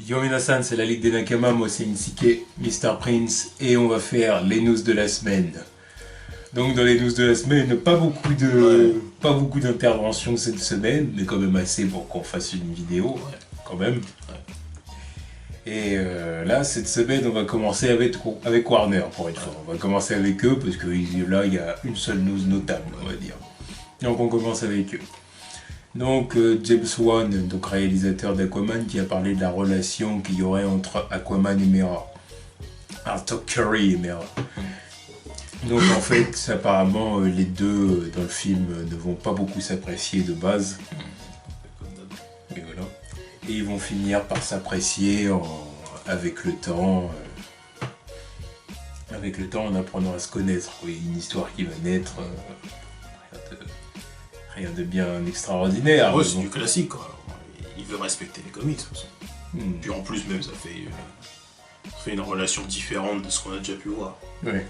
Yo minasan, c'est la Ligue des Nakama, moi c'est Insike, Mr. Prince, et on va faire les news de la semaine. Donc dans les news de la semaine, pas beaucoup d'interventions cette semaine, mais quand même assez pour qu'on fasse une vidéo, quand même. Et là, cette semaine, on va commencer avec Warner, pour être franc. On va commencer avec eux, parce que là, il y a une seule news notable, on va dire. Donc on commence avec eux. Donc James Wan, donc réalisateur d'Aquaman, qui a parlé de la relation qu'il y aurait entre Aquaman et Mera. Arthur Curry et Mera. Donc en fait, apparemment, les deux dans le film ne vont pas beaucoup s'apprécier de base. Et voilà. Et ils vont finir par s'apprécier avec le temps. Avec le temps, en apprenant à se connaître. Oui, une histoire qui va naître. Rien de bien extraordinaire. Ouais, c'est du classique, quoi. Il veut respecter les comics, de toute façon. Puis en plus, même, ça fait une relation différente de ce qu'on a déjà pu voir. Ouais.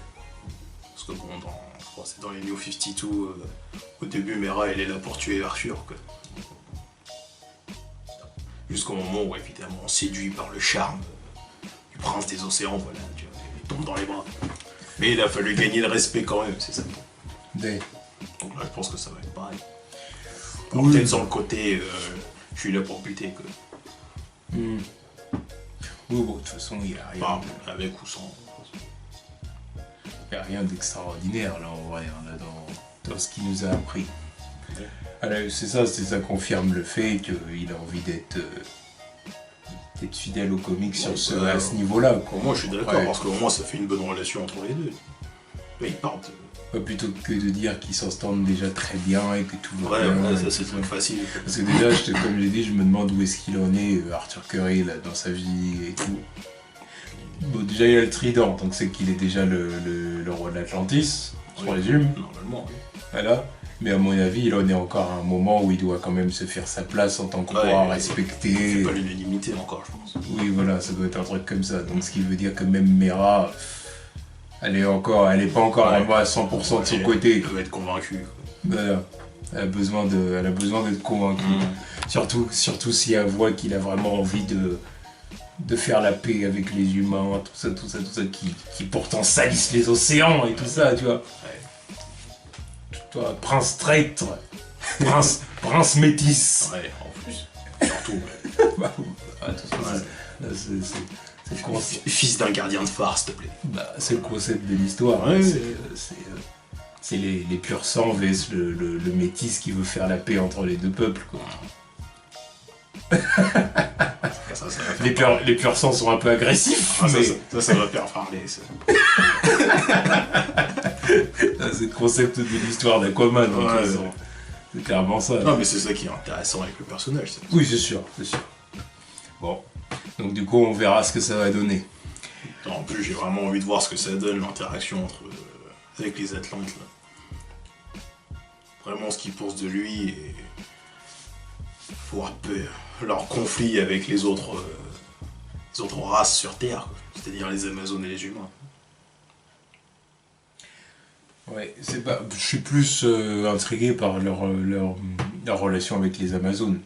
Parce que bon, je crois que c'est dans les New 52, au début, Mera, elle est là pour tuer Arthur, quoi. Jusqu'au moment où, évidemment, séduit par le charme du prince des océans, voilà, tu vois, il tombe dans les bras. Mais il a fallu gagner le respect quand même, c'est ça. Donc là, je pense que ça va être pareil. Alors, oui. Peut-être sans le côté, je suis là pour buter, quoi. Oui, bon, de toute façon, il n'y a rien. Enfin, avec ou sans. Il n'y a rien d'extraordinaire, là, en vrai, là, dans ce qu'il nous a appris. Ouais. Alors, ça confirme le fait qu'il a envie d'être fidèle aux comics à ce niveau-là, quoi. Moi, je suis d'accord, parce qu'au moins, ça fait une bonne relation entre les deux. Là, ils partent. Plutôt que de dire qu'ils s'entendent déjà très bien et que tout va bien. Ouais, ça c'est très facile. Parce que déjà, comme j'ai dit, je me demande où est-ce qu'il en est, Arthur Curry, là, dans sa vie et tout. Bon, déjà, il y a le trident, donc c'est qu'il est déjà le roi de l'Atlantis, je présume. Normalement, oui. Voilà. Mais à mon avis, il en est encore à un moment où il doit quand même se faire sa place en tant que roi respecté. C'est pas l'unanimité encore, je pense. Oui, voilà, ça doit être un truc comme ça. Donc ce qui veut dire que même Mera... Elle est pas encore à 100% de son côté. Elle doit être convaincue. Voilà. Elle a besoin d'être convaincue. Surtout si elle voit qu'il a vraiment envie de faire la paix avec les humains, tout ça, qui pourtant salissent les océans et tout ça, tu vois. Ouais. Toi, prince traître, prince métis. Ouais, en plus. Surtout. Fils d'un gardien de phare, s'il te plaît. Bah, c'est le concept de l'histoire. Ouais, c'est les purs sangs vs le métis qui veut faire la paix entre les deux peuples, quoi. Les purs sangs sont un peu agressifs, mais... Ça va faire parler, ça. C'est le concept de l'histoire d'Aquaman, c'est clairement ça. Non, mais c'est ça qui est intéressant avec le personnage. Oui, c'est sûr. Bon. Donc du coup, on verra ce que ça va donner. En plus, j'ai vraiment envie de voir ce que ça donne, l'interaction avec les Atlantes. Là. Vraiment ce qu'ils pensent de lui et voir leur conflit avec les autres races sur Terre, c'est-à-dire les Amazones et les humains. Ouais, je suis plus intrigué par leur relation avec les Amazones.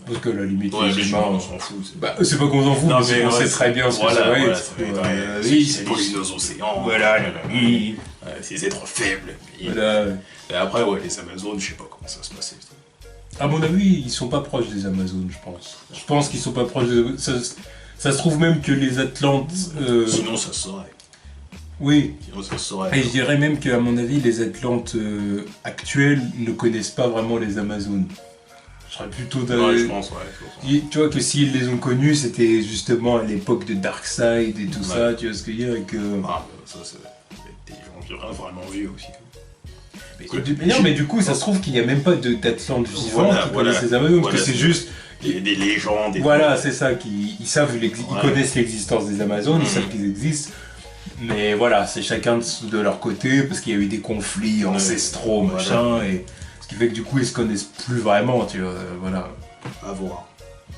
Parce que la limite, les humains, on s'en fout. C'est pas qu'on s'en fout, mais on sait très bien ce que ça va être. Oui, c'est polluer nos océans. Voilà, ces êtres faibles. Voilà. Et après, les Amazones, je sais pas comment ça va se passer. À mon avis, ils sont pas proches des Amazones, je pense. Je pense qu'ils sont pas proches des... Ça se trouve même que les Atlantes... Sinon, ça se saurait. Oui. Sinon, ça se saurait. Et je dirais même qu'à mon avis, les Atlantes actuelles ne connaissent pas vraiment les Amazones. Je serais plutôt je pense, Tu vois que s'ils les ont connus, c'était justement à l'époque de Darkseid et tout ça, tu vois ce que je veux dire, ça, c'est des gens vraiment vieux aussi. Mais du coup, ça se trouve qu'il n'y a même pas d'Atlantes vivantes qui connaissent les Amazones, parce que c'est juste... Il y a des légendes... Voilà, c'est ça, ils savent, ils connaissent l'existence des Amazones, ils savent qu'ils existent, mais voilà, c'est chacun de leur côté, parce qu'il y a eu des conflits ancestraux, machin, et... Ce qui fait que du coup ils se connaissent plus vraiment, tu vois, voilà. À voir.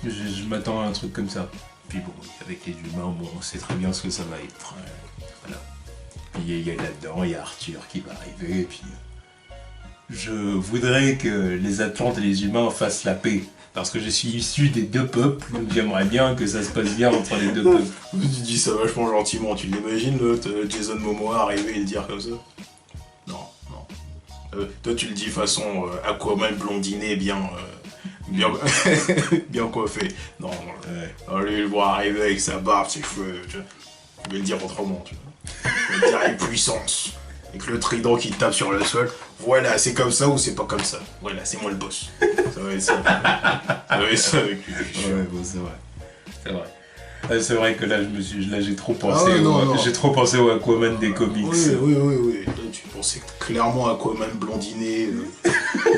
Je m'attends à un truc comme ça. Puis bon, avec les humains, on sait très bien ce que ça va être. Voilà. Puis il y a là-dedans, il y a Arthur qui va arriver, et puis... je voudrais que les Atlantes et les humains fassent la paix. Parce que je suis issu des deux peuples, donc j'aimerais bien que ça se passe bien entre les deux peuples. Tu dis ça vachement gentiment, tu l'imagines, Jason Momoa arriver et le dire comme ça? Non, non. Toi, tu le dis façon Aquaman blondiné, bien coiffé. Non, lui, le voir arriver avec sa barbe, ses cheveux, tu vois. Je vais le dire autrement, tu vois. Je vais le dire avec puissance. Avec le trident qui tape sur le sol. Voilà, c'est comme ça ou c'est pas comme ça. Voilà, c'est moi le boss. Ça va être ça. Ça va être ça avec lui. Ouais, bon, c'est vrai. C'est vrai. C'est vrai que là, j'ai trop pensé j'ai trop pensé au Aquaman des comics. Oui. Là, tu pensais clairement à Aquaman blondiné,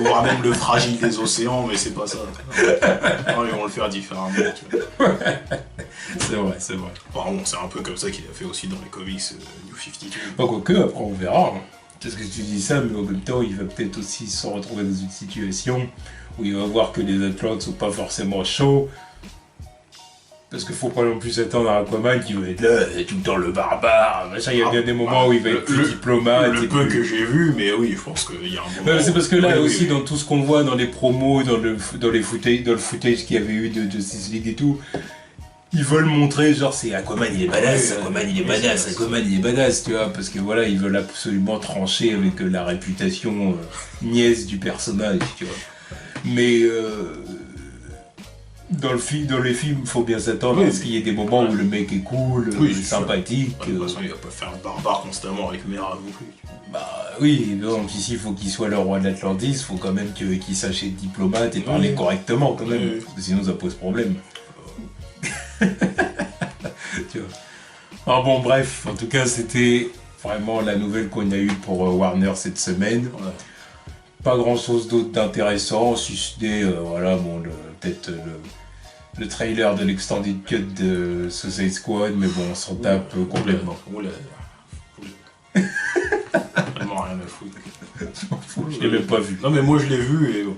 voire même le fragile des océans, mais c'est pas ça. Non, ils vont le faire différemment, tu vois. C'est vrai. Enfin bon, c'est un peu comme ça qu'il a fait aussi dans les comics New 52. Pas quoique, après on verra. Parce que tu dis ça, mais en même temps, il va peut-être aussi se retrouver dans une situation où il va voir que les Atlantes sont pas forcément chauds. Parce qu'il faut pas non plus s'attendre à Aquaman qui va être là, tout le temps le barbare, machin. Il y a bien des moments où il va être plus diplomate. Le peu que j'ai vu, mais oui, je pense qu'il y a un moment. C'est parce que là aussi, dans tout ce qu'on voit dans les promos, dans le footage qu'il y avait eu de Justice League et tout, ils veulent montrer, genre, c'est Aquaman il est badass, Aquaman il est badass, tu vois, parce que voilà, ils veulent absolument trancher avec la réputation niaise du personnage, tu vois. Mais dans les films, il faut bien s'attendre à ce qu'il y ait des moments où le mec est cool, sympathique. De toute façon, il va pas faire le barbare constamment avec Mera non plus. Bah oui, donc ici, il faut qu'il soit le roi de l'Atlantis, il faut quand même qu'il sache être diplomate et parler correctement, quand même, parce que sinon ça pose problème. Tu vois. Ah bon, bref, en tout cas, c'était vraiment la nouvelle qu'on a eue pour Warner cette semaine. Ouais. Pas grand chose d'autre d'intéressant, si ce n'est, voilà, bon, peut-être le trailer de l'extended cut de Suicide Squad, mais bon, on s'en tape complètement. Vraiment rien à foutre. Je l'ai même pas vu. Non, mais moi je l'ai vu et bon.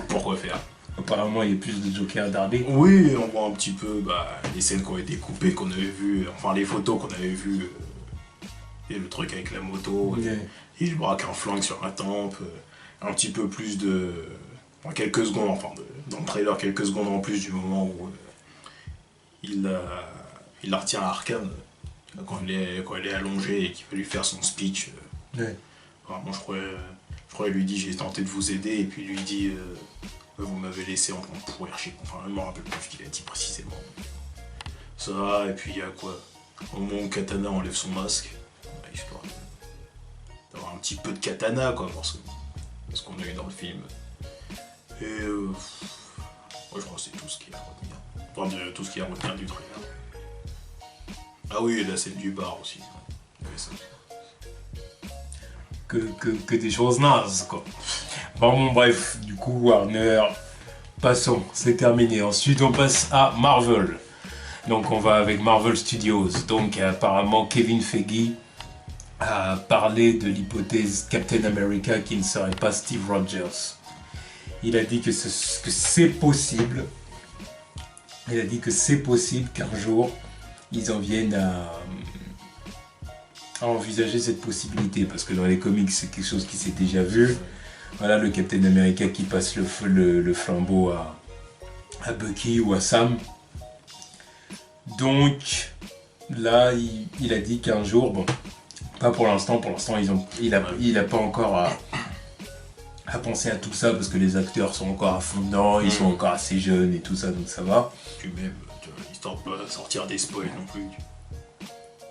Pourquoi faire? Apparemment, il y a plus de Joker à darder. Oui, on voit un petit peu les scènes qui ont été coupées, qu'on avait vues, enfin les photos qu'on avait vues. Et le truc avec la moto, il braque un flingue sur la tempe, un petit peu plus de... Enfin, quelques secondes, dans le trailer, quelques secondes en plus du moment où il la retient à Arkham, quand il est allongé et qu'il va lui faire son speech. Vraiment, je crois lui dit « j'ai tenté de vous aider » et puis lui dit vous m'avez laissé en train de pourrir chez... Enfin, je me rappelle plus ce qu'il a dit précisément. Ça, et puis il y a quoi? Au moment où Katana enlève son masque, histoire d'avoir un petit peu de katana, quoi, parce qu'on a eu dans le film. Et moi, je crois que c'est tout ce qu'il y a à retenir. Enfin, tout ce qu'il y a à retenir du trailer. Ah oui, et la scène du bar aussi. Ça. Que des choses nazes, quoi. Bon, bref, du coup, Warner, passons, c'est terminé. Ensuite, on passe à Marvel. Donc, on va avec Marvel Studios. Donc, apparemment, Kevin Feige a parlé de l'hypothèse Captain America qui ne serait pas Steve Rogers. Il a dit que c'est possible. Il a dit que c'est possible qu'un jour, ils en viennent à envisager cette possibilité. Parce que dans les comics, c'est quelque chose qui s'est déjà vu. Voilà, le Captain America qui passe le flambeau à Bucky ou à Sam. Donc, là, il a dit qu'un jour, bon, pas pour l'instant, il a pas encore à penser à tout ça parce que les acteurs sont encore à fond dedans, ils sont encore assez jeunes et tout ça, donc ça va. Puis même, histoire de pas sortir des spoils non plus.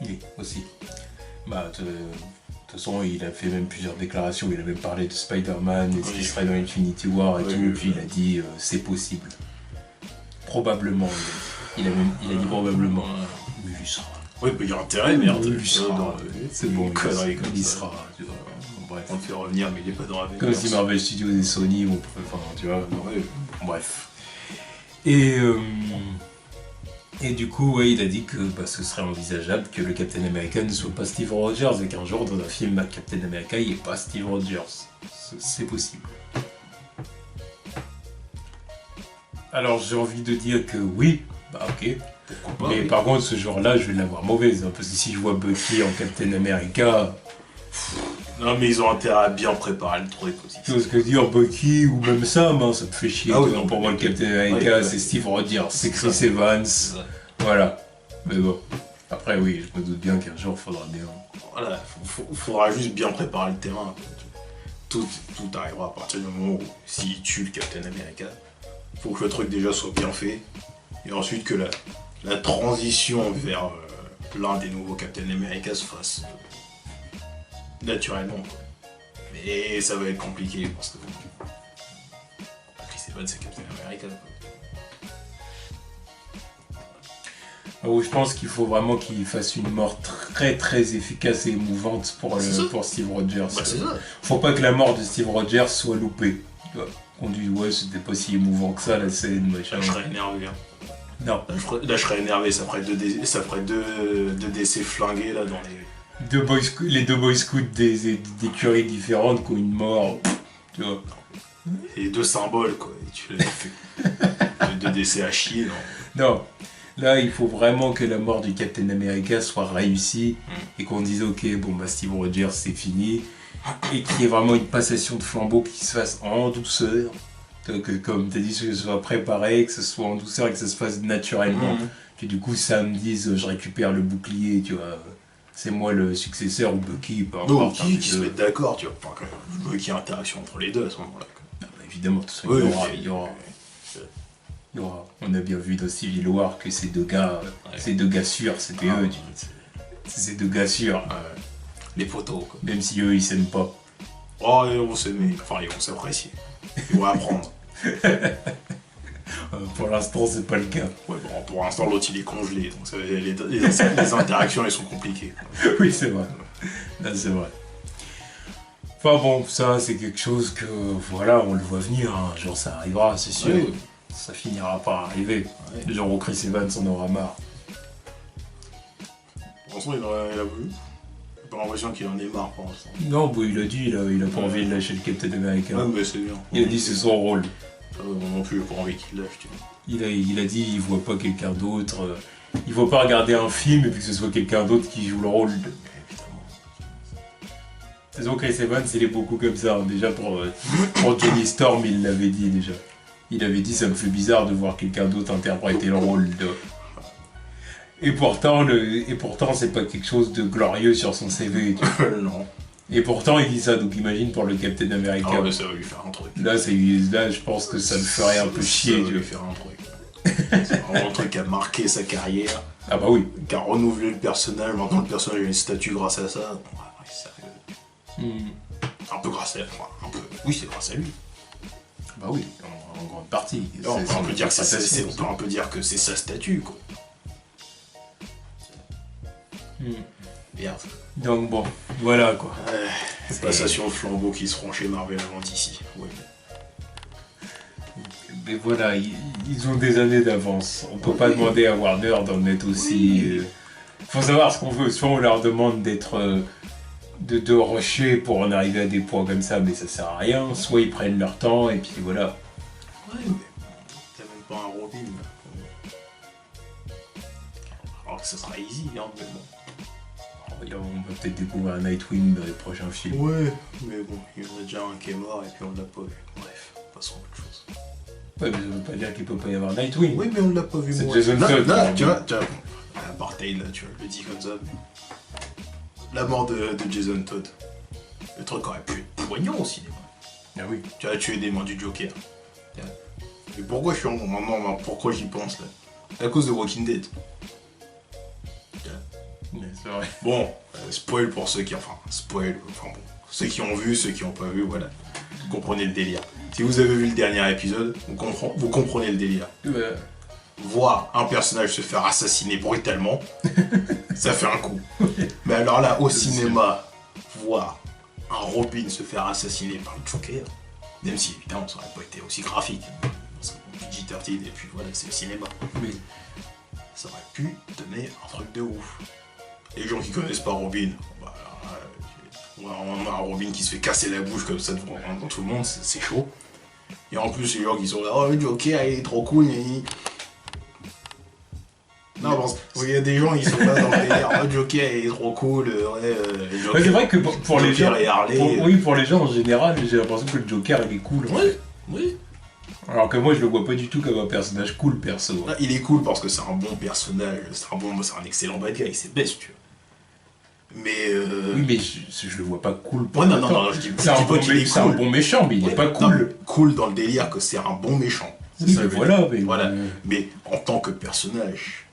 Oui, aussi. Bah, de toute façon, il a fait même plusieurs déclarations, il a même parlé de Spider-Man et ce qui serait dans Infinity War et tout, et puis il a dit c'est possible. Probablement, il a dit probablement. Mais il sera. Oui, il y a intérêt, merde. Il sera. C'est bon, il sera. Bref. On le fait revenir, mais il est pas dans la comme si Marvel Studios et Sony, enfin, tu vois. Bref. Et du coup, il a dit que ce serait envisageable que le Captain America ne soit pas Steve Rogers et qu'un jour, dans un film Captain America, il n'y ait pas Steve Rogers. C'est possible. Alors, j'ai envie de dire que oui, ok. Pourquoi pas, mais par contre, ce jour-là, je vais l'avoir mauvaise. Parce que si je vois Bucky en Captain America... Non, mais ils ont intérêt à bien préparer le truc aussi. Tu vois ce que je veux dire, Bucky ou même Sam, hein, ça te fait chier. Ah oui, non, non, pour moi, le Captain ouais, America, ouais. c'est Steve Rogers, c'est Chris ça. Evans. C'est ça. Voilà. Mais bon. Après, oui, je me doute bien qu'un jour, il faudra bien. Voilà, faudra juste bien préparer le terrain. Tout arrivera à partir du moment où, s'il tue le Captain America, faut que le truc déjà soit bien fait. Et ensuite que la transition vers l'un des nouveaux Captain America se fasse naturellement. Quoi. Mais ça va être compliqué parce que Chris Evans c'est Captain America. Quoi. Je pense qu'il faut vraiment qu'il fasse une mort très très efficace et émouvante pour Steve Rogers. Bah, c'est ça. Faut pas que la mort de Steve Rogers soit loupée. On dit ouais c'était pas si émouvant que ça la scène, machin. Je serais énervé. Hein. Non. Là je serais énervé, ça ferait deux décès flingués là dans les... Les deux boy scouts des curies différentes qui ont une mort. Tu vois. Et deux symboles quoi. Et tu l'as fait. Deux décès à chier, non. Non. Là, il faut vraiment que la mort du Captain America soit réussie et qu'on dise ok, bon bah Steve Rogers c'est fini et qu'il y ait vraiment une passation de flambeau qui se fasse en douceur. Que comme tu as dit, que ce soit préparé, que ce soit en douceur et que ça se fasse naturellement. Que du coup, Sam dise je récupère le bouclier, tu vois. C'est moi le successeur ou Bucky, peu importe. Bucky qui se met d'accord, tu vois. Enfin, je veux qu'il y ait interaction entre les deux à ce moment-là. Ah, bah, évidemment, tout ça, il y aura. On a bien vu dans Civil War que ces deux gars sûrs, c'était eux. C'est ces deux gars sûrs. Les poteaux, quoi. Même si eux, ils s'aiment pas. Oh, ils vont s'aimer. Enfin, ils vont s'apprécier. Ils vont apprendre. Pour l'instant, c'est pas le cas. Ouais, bon, pour l'instant, l'autre, il est congelé. Donc, les interactions, elles sont compliquées. Oui, c'est vrai. Là, c'est vrai. Enfin bon, ça, c'est quelque chose que, voilà, on le voit venir. Un jour, ça arrivera, c'est sûr. Oui. Ça finira par arriver. Le jour où Chris Evans en aura marre. Pour l'instant, il a voulu. J'ai pas l'impression qu'il en est marre pour l'instant. Non, bah, il a dit, il a pas envie de lâcher le Captain America. Ouais, mais c'est bien. Il a dit c'est son rôle. Moi non plus, j'ai pas envie qu'il lâche, tu vois. Il a dit il voit pas quelqu'un d'autre. Il voit pas regarder un film et puis que ce soit quelqu'un d'autre qui joue le rôle. De toute façon, Chris Evans, il est beaucoup comme ça. Déjà pour Johnny Storm, il l'avait dit déjà. Il avait dit ça me fait bizarre de voir quelqu'un d'autre interpréter le rôle de. Et pourtant, c'est pas quelque chose de glorieux sur son CV. Tu vois. Non. Et pourtant, il dit ça, donc imagine pour le Captain America. Ah ouais, ça va lui faire un truc. Là, je pense que ça le ferait un peu chier. Ça va lui faire un truc. C'est vraiment un truc qui a marqué sa carrière. Ah bah oui. Qui a renouvelé le personnage. Maintenant, le personnage a une statue grâce à ça. Ouais, sérieux. Un peu grâce à... Enfin, un peu... Oui, c'est grâce à lui. Bah oui, en grande partie. On peut un peu dire que c'est sa statue, quoi. Merde. Donc bon, voilà quoi. Passation de flambeau qui seront chez Marvel avant d'ici. Ouais. Mais voilà, ils ont des années d'avance. On peut pas demander à Warner d'en être aussi... Faut savoir ce qu'on veut. Soit on leur demande d'être... de rusher pour en arriver à des points comme ça, mais ça sert à rien. Soit ils prennent leur temps et puis voilà. Ouais, mais t'as même pas un Robin. Alors que ça sera easy, hein, mais bon. On va peut-être découvrir un Nightwing dans les prochains films. Ouais, mais bon, il y en a déjà un qui est mort et puis on l'a pas vu. Bref, passons à autre chose. Ouais, mais ça veut pas dire qu'il peut pas y avoir Nightwing. Oui, mais on l'a pas vu. C'est moi. Jason Todd. Là, tu vois, apartheid, là, tu vois, le dis comme ça. La mort de Jason Todd. Le truc aurait pu être poignant au cinéma. Ah oui. Tu as tué des mains du Joker. Mais pourquoi je suis en moment, pourquoi j'y pense là? À cause de Walking Dead. C'est vrai. Bon, spoil pour ceux qui... Enfin, bon. Ceux qui ont vu, ceux qui n'ont pas vu, voilà. Vous comprenez le délire. Si vous avez vu le dernier épisode, vous comprenez le délire. Voir un personnage se faire assassiner brutalement, ça fait un coup. Mais alors là, au cinéma, voir un Robin se faire assassiner par le Joker, même si évidemment ça aurait pas été aussi graphique, parce que PG-13 et puis voilà, c'est le cinéma. Oui. Ça aurait pu donner un truc de ouf. Les gens qui connaissent pas Robin, bah, on a un Robin qui se fait casser la bouche comme ça devant tout le monde, c'est chaud. Et en plus, les gens qui sont là, oh le Joker il est trop cool, non, Il y a des gens, ils sont pas dans le délire. Oh, Joker est trop cool. Ouais, c'est vrai que pour les gens. Et Harley, Oui, pour les gens en général, j'ai l'impression que le Joker il est cool. Oui. Alors que moi je le vois pas du tout comme un personnage cool perso. Ah, il est cool parce que c'est un bon personnage, c'est un excellent bad guy, c'est best, tu vois. Mais Oui, mais je le vois pas cool. Ouais, non, je dis c'est un, pas qu'il est c'est un cool. bon méchant, mais il est pas cool. Non, cool dans le délire que c'est un bon méchant. Oui, mais voilà, Mais en tant que personnage,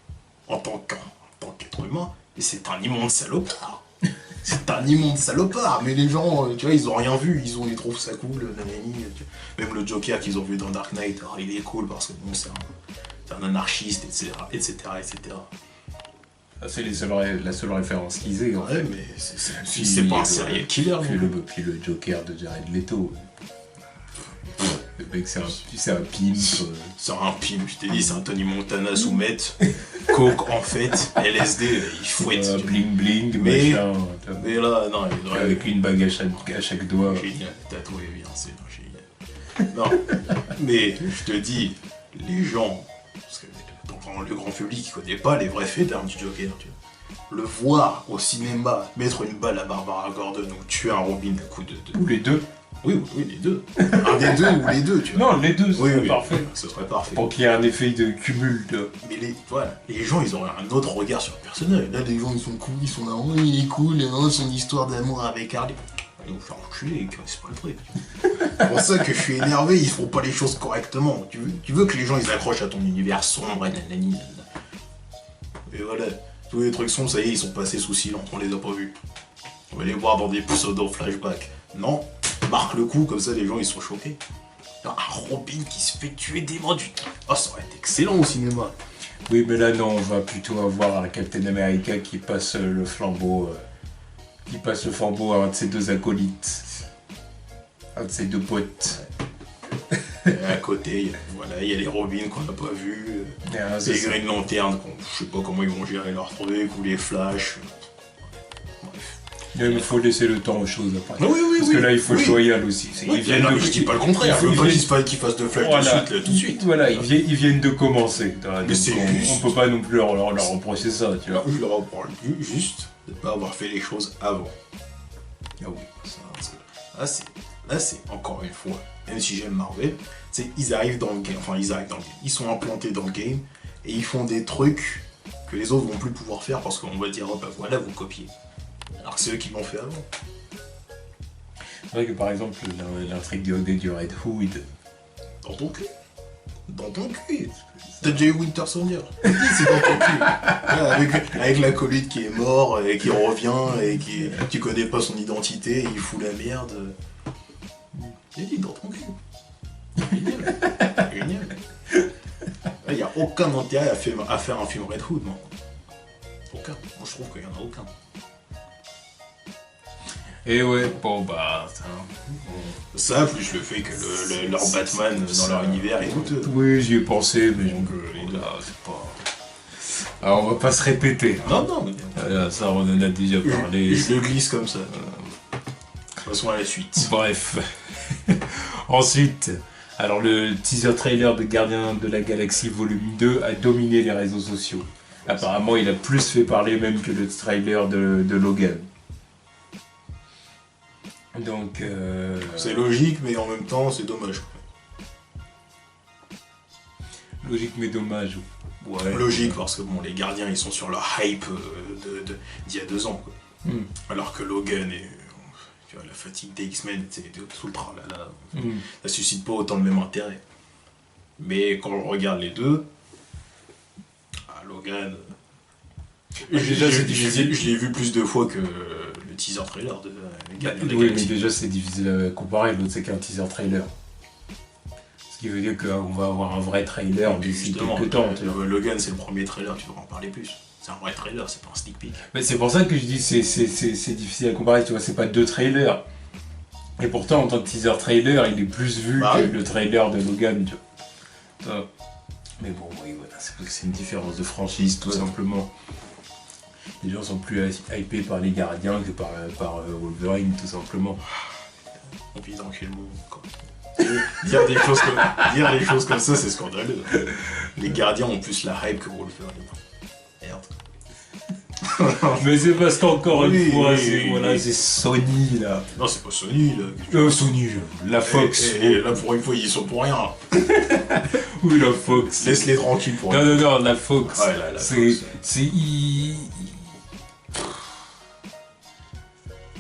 en tant qu'être humain, c'est un immonde salopard. C'est un immonde salopard, mais les gens, tu vois, ils ont rien vu, ils trouvent ça cool, nanani, même le Joker qu'ils ont vu dans Dark Knight, alors, il est cool parce que bon, c'est un anarchiste, etc. C'est la seule référence qu'ils aient. Ouais, mais c'est pas un serial killer. Puis le Joker de Jared Leto. Le mec, c'est un pimp. C'est un pimp, je t'ai dit, c'est un Tony Montana sous meth, coke en fait, LSD, il fouette. Bling bling, mais là, non, il avec une bague à chaque doigt. Génial, tatoué bien, c'est génial. Non, mais je te dis, les gens, parce que le grand public ne connaît pas les vrais faits d'armes du Joker, tu vois. Le voir au cinéma, mettre une balle à Barbara Gordon ou tuer un Robin à coup de... Ou les deux. Oui, les deux. Un des deux ou les deux, tu vois. Non, les deux, ce serait parfait. Ce serait parfait. Pour qu'il y ait un effet de cumul. Mais les gens, ils auraient un autre regard sur le personnage. Là, les gens, ils sont cool, ils sont là, oh, il est cool, son histoire d'amour avec Harley. Ils vont faire enculer, c'est pas le truc. C'est pour ça que je suis énervé, ils font pas les choses correctement. Tu veux que les gens, ils accrochent à ton univers sombre, et nanani. Et voilà, tous les trucs sombres, ça y est, ils sont passés sous silence, on les a pas vus. On va les voir dans des pseudo-flashbacks. Non, marque le coup, comme ça les gens ils sont choqués. Un Robin qui se fait tuer des mains du temps. Oh, ça aurait été excellent au cinéma. Oui, mais là, non, on va plutôt avoir un Captain America qui passe le flambeau. À un de ses deux acolytes. Un de ses deux potes. Et à côté, il y a les Robins qu'on n'a pas vus. Les Green Lantern, je sais pas comment ils vont gérer leur truc, ou les Flash. Il faut laisser le temps aux choses après. Oui, parce que là, il faut le loyal aussi. Je dis pas le contraire, je veux pas qu'ils fassent de Flash tout de suite. Voilà, ils viennent de commencer. Mais on peut pas non plus leur reprocher ça, tu vois. Je leur reproche juste de ne pas avoir fait les choses avant. Ah oui. Là, c'est encore une fois, même si j'aime Marvel, ils arrivent dans le game, ils sont implantés dans le game et ils font des trucs que les autres vont plus pouvoir faire parce qu'on va dire, oh bah voilà, vous copiez. Alors que c'est eux qui l'ont fait avant. C'est vrai que par exemple, l'intrigue du Red Hood. Dans ton cul. T'as déjà eu Winter Soldier. C'est dans ton cul. Avec l'acolyte qui est mort et qui revient et qui tu connais pas son identité, il fout la merde. J'ai dit dans ton cul. Génial. Il n'y a aucun intérêt à faire un film Red Hood, non. Aucun. Moi je trouve qu'il n'y en a aucun. Et ouais, bon bah... Ça, plus le fait que leur Batman dans leur univers est douteux. Oui, j'y ai pensé, mais donc là, c'est pas... Alors on va pas se répéter. Non, mais... ça, on en a déjà parlé. Je le glisse comme ça. Passons à la suite. Bref. Ensuite, alors le teaser trailer de Gardiens de la Galaxie Volume 2 a dominé les réseaux sociaux. Apparemment, il a plus fait parler même que le trailer de Logan. Donc... C'est logique, mais en même temps, c'est dommage. Logique, mais dommage. Ouais. Logique, parce que bon, les gardiens, ils sont sur leur hype d'il y a 2 ans. Quoi. Alors que Logan et tu vois, la fatigue des X-Men, c'est tout le tralala. Ça suscite pas autant le même intérêt. Mais quand on regarde les deux, Logan... Je l'ai vu plus de fois que le teaser trailer de Gardiens de la Galaxie. Mais déjà c'est difficile à comparer, l'autre c'est qu'un teaser trailer. Ce qui veut dire qu'on va avoir un vrai trailer d'ici quelques temps. Logan c'est le premier trailer, tu devras en parler plus. C'est un vrai trailer, c'est pas un sneak peek. Mais c'est pour ça que je dis c'est difficile à comparer, tu vois, c'est pas 2 trailers. Et pourtant en tant que teaser trailer, il est plus vu que le trailer de Logan, tu vois. Mais bon, oui, voilà, c'est parce que c'est une différence de franchise, tout simplement. Les gens sont plus hypés par les gardiens que par Wolverine, tout simplement. On vit dans quel monde, quoi. Dire des choses comme ça, c'est scandaleux. Les gardiens ont plus la hype que Wolverine. Merde. Mais c'est parce qu'encore Oui, une fois, oui, c'est oui, voilà, oui. c'est Sony là. Non, c'est pas Sony, là. Sony, la Fox. Et là, pour une fois, ils y sont pour rien. Oui, la Fox. Laisse-les tranquilles pour Non, non, non, la Fox. Ouais, la c'est. Fox.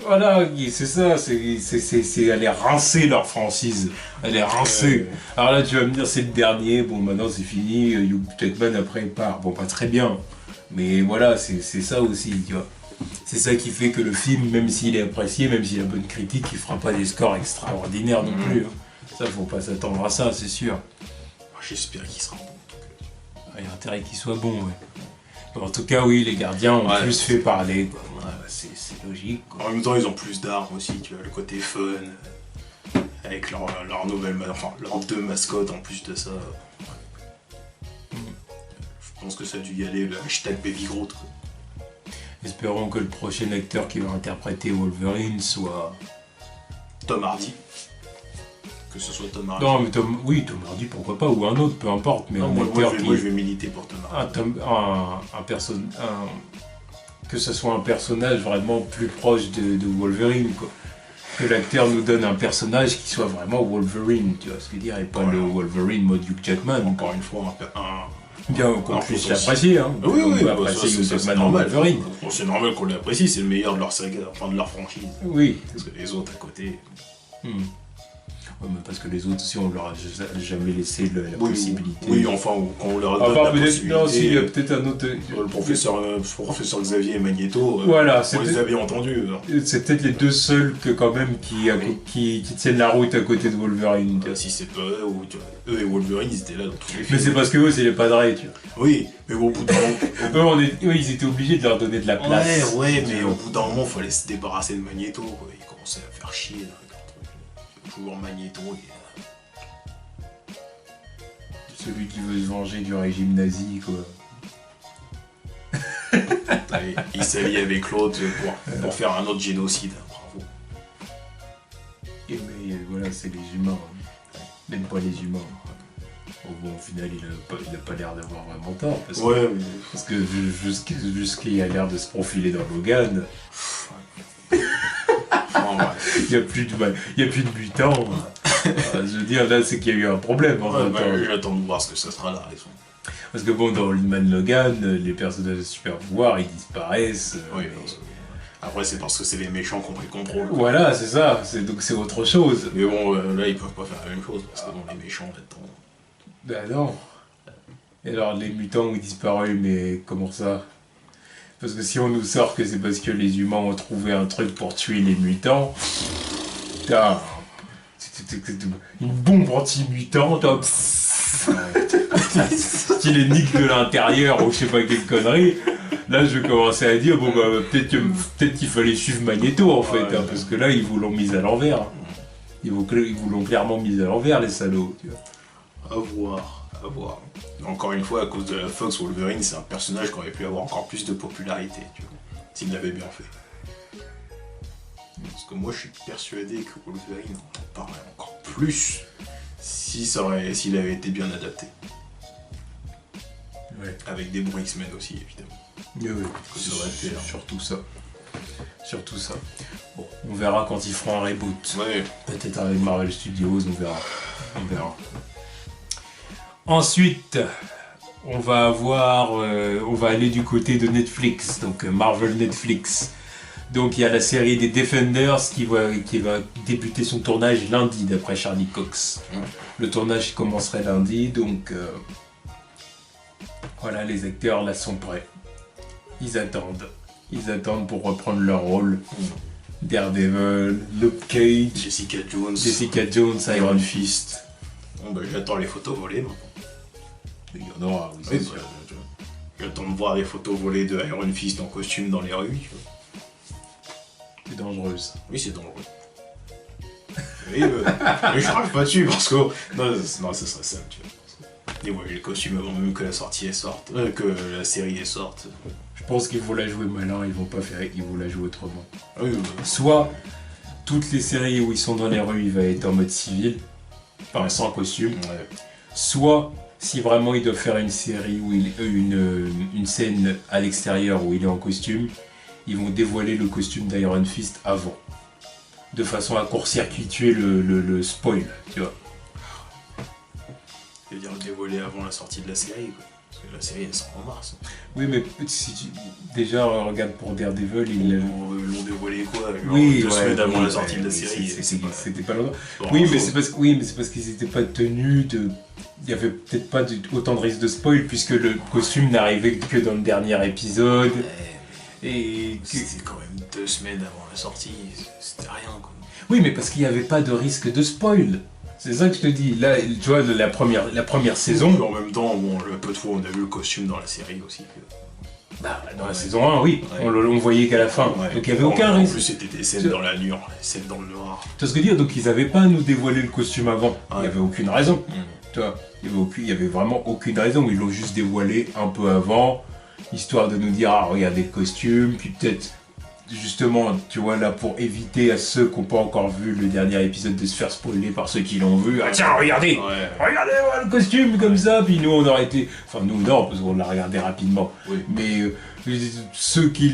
Voilà, c'est ça, c'est aller rincer leur franchise. Aller rincer. Alors là, tu vas me dire, c'est le dernier, bon, maintenant c'est fini, Hugh Jackman après il part. Bon, pas très bien. Mais voilà, c'est ça aussi, tu vois. C'est ça qui fait que le film, même s'il est apprécié, même s'il a bonne critique, il fera pas des scores extraordinaires non plus. Hein. Ça, faut pas s'attendre à ça, c'est sûr. J'espère qu'il sera bon. Il y a intérêt qu'il soit bon, ouais. En tout cas, oui, les gardiens ont plus fait parler, quoi. Ouais, c'est logique, quoi. En même temps, ils ont plus d'armes aussi, tu vois, le côté fun, avec leur nouvelle, enfin, leurs 2 mascottes en plus de ça. Je pense que ça a dû y aller, le hashtag Baby Groot, quoi. Espérons que le prochain acteur qui va interpréter Wolverine soit... Tom Hardy. Que ce soit Tom Hardy. Non, mais Tom Hardy, pourquoi pas, ou un autre, peu importe, mais Non, un moi, acteur je vais militer pour Tom Hardy. Que ce soit un personnage vraiment plus proche de Wolverine, quoi. Que l'acteur nous donne un personnage qui soit vraiment Wolverine, tu vois ce que je veux dire, et pas le Wolverine mode Hugh Jackman. Encore une fois, Bien qu'on puisse l'apprécier, hein. Oui, On peut bah, apprécier ça, Hugh c'est Jackman en normal. Wolverine. Bon, c'est normal qu'on l'apprécie, c'est le meilleur de leur saga, enfin de leur franchise. Oui. Parce que les autres à côté. Ouais, mais parce que les autres aussi, on leur a jamais laissé la possibilité. Oui, enfin, quand on leur donne part la peut-être, possibilité. non, si, il y a peut-être un autre. Le professeur Xavier et Magneto, Voilà, on les avait entendus. C'est peut-être les deux seuls que quand même qui tiennent la route à côté de Wolverine. Tu vois. Si c'est pas eux, ou, tu vois, eux et Wolverine, ils étaient là dans tous les films. Mais c'est parce que eux, c'est les padres, tu vois. Oui, mais au bout d'un moment. Eux, ils étaient obligés de leur donner de la place. Ouais, mais au bout d'un moment, il fallait se débarrasser de Magneto, quoi. Il commençait à faire chier, là. Toujours Magneto, Celui qui veut se venger du régime nazi, quoi. il s'allie avec l'autre pour faire un autre génocide. Bravo. Et mais voilà, c'est les humains. Hein. Même pas les humains. Bon, au final, il a pas l'air d'avoir vraiment tort. Parce que jusqu'il a l'air de se profiler dans Logan. Il n'y a plus de mutants. Je veux dire, là, c'est qu'il y a eu un problème. J'attends de voir ce que ça sera la raison. Parce que bon, dans Hitman Logan, les personnages de super pouvoir, ils disparaissent. Oui, après, c'est parce que c'est les méchants qui ont pris le contrôle. Voilà, c'est ça. Donc c'est autre chose. Mais bon, là, ils peuvent pas faire la même chose parce que bon, les méchants, là-dedans. Ben non. Et alors, les mutants ont disparu, mais comment ça? Parce que si on nous sort que c'est parce que les humains ont trouvé un truc pour tuer les mutants, putain, une bombe anti-mutant, qui les nique de l'intérieur ou je sais pas quelle connerie. Là, je vais commencer à dire, bon bah peut-être qu'il fallait suivre Magneto en fait, hein, parce que là, ils vous l'ont mise à l'envers. Ils vous l'ont clairement mise à l'envers, les salauds. Tu vois. À voir. Encore une fois, à cause de la Fox, Wolverine, c'est un personnage qui aurait pu avoir encore plus de popularité, tu vois, s'il l'avait bien fait. Parce que moi, je suis persuadé que Wolverine en parlerait encore plus s'il avait été bien adapté. Ouais. Avec des bons X-Men aussi, évidemment. Oui, Ça aurait été, surtout ça. Bon, on verra quand ils feront un reboot. Ouais. Peut-être avec Marvel Studios, on verra. Ensuite, on va aller du côté de Netflix, donc Marvel Netflix. Donc il y a la série des Defenders qui va débuter son tournage lundi d'après Charlie Cox. Le tournage commencerait lundi, donc voilà, les acteurs là sont prêts. Ils attendent pour reprendre leur rôle. Daredevil, Luke Cage, Jessica Jones, Iron Fist. Bon, bah, j'attends les photos volées maintenant. Il y en aura, oui, c'est sûr. J'attends de voir les photos volées de Iron Fist en costume dans les rues. Tu vois. C'est dangereux ça. Oui, c'est dangereux. Mais je râle pas dessus parce que. Non, ce serait ça, tu vois. Ils voient le costume avant même que la sortie sorte. Que la série sorte. Je pense qu'ils vont la jouer malin, ils vont la jouer autrement. Oui, Soit toutes les séries où ils sont dans les rues, il va être en mode civil, enfin sans costume. Ouais. Soit si vraiment il doit faire une série où une scène à l'extérieur où il est en costume, ils vont dévoiler le costume d'Iron Fist avant. De façon à court-circuiter le spoil, tu vois. C'est-à-dire le dévoiler avant la sortie de la série, quoi. Parce que la série, elle sort en mars. Oui, mais si déjà, regarde pour Daredevil, Ils l'ont dévoilé quoi, genre oui, 2 semaines avant la ouais, sortie de la série. C'était pas longtemps. Bon, Oui, mais c'est parce qu'ils n'étaient pas tenus de... Il n'y avait peut-être pas autant de risques de spoil, puisque le costume n'arrivait que dans le dernier épisode. Et c'était quand même 2 semaines avant la sortie, c'était rien, quoi. oui, mais parce qu'il n'y avait pas de risque de spoil. C'est ça que je te dis. Là, tu vois, la première saison... Mais en même temps, bon, le peu de fois on a vu le costume dans la série aussi. Bah, dans la saison 1, oui. Ouais. On voyait qu'à la fin. Ouais. Donc il n'y avait aucun risque. En plus, c'était des scènes dans la nuit, des scènes dans le noir. Tu vois ce que je veux dire? Donc ils n'avaient pas à nous dévoiler le costume avant. Ouais. Il n'y avait aucune raison. Tu vois, il y avait vraiment aucune raison. Ils l'ont juste dévoilé un peu avant, histoire de nous dire, ah, regardez le costume, puis peut-être... Justement, tu vois, là, pour éviter à ceux qui n'ont pas encore vu le dernier épisode de se faire spoiler par ceux qui l'ont vu. Ah tiens, regardez, regardez le costume comme ça. Puis nous, on aurait été... Enfin, nous, non, parce qu'on l'a regardé rapidement. Oui. Mais ceux qui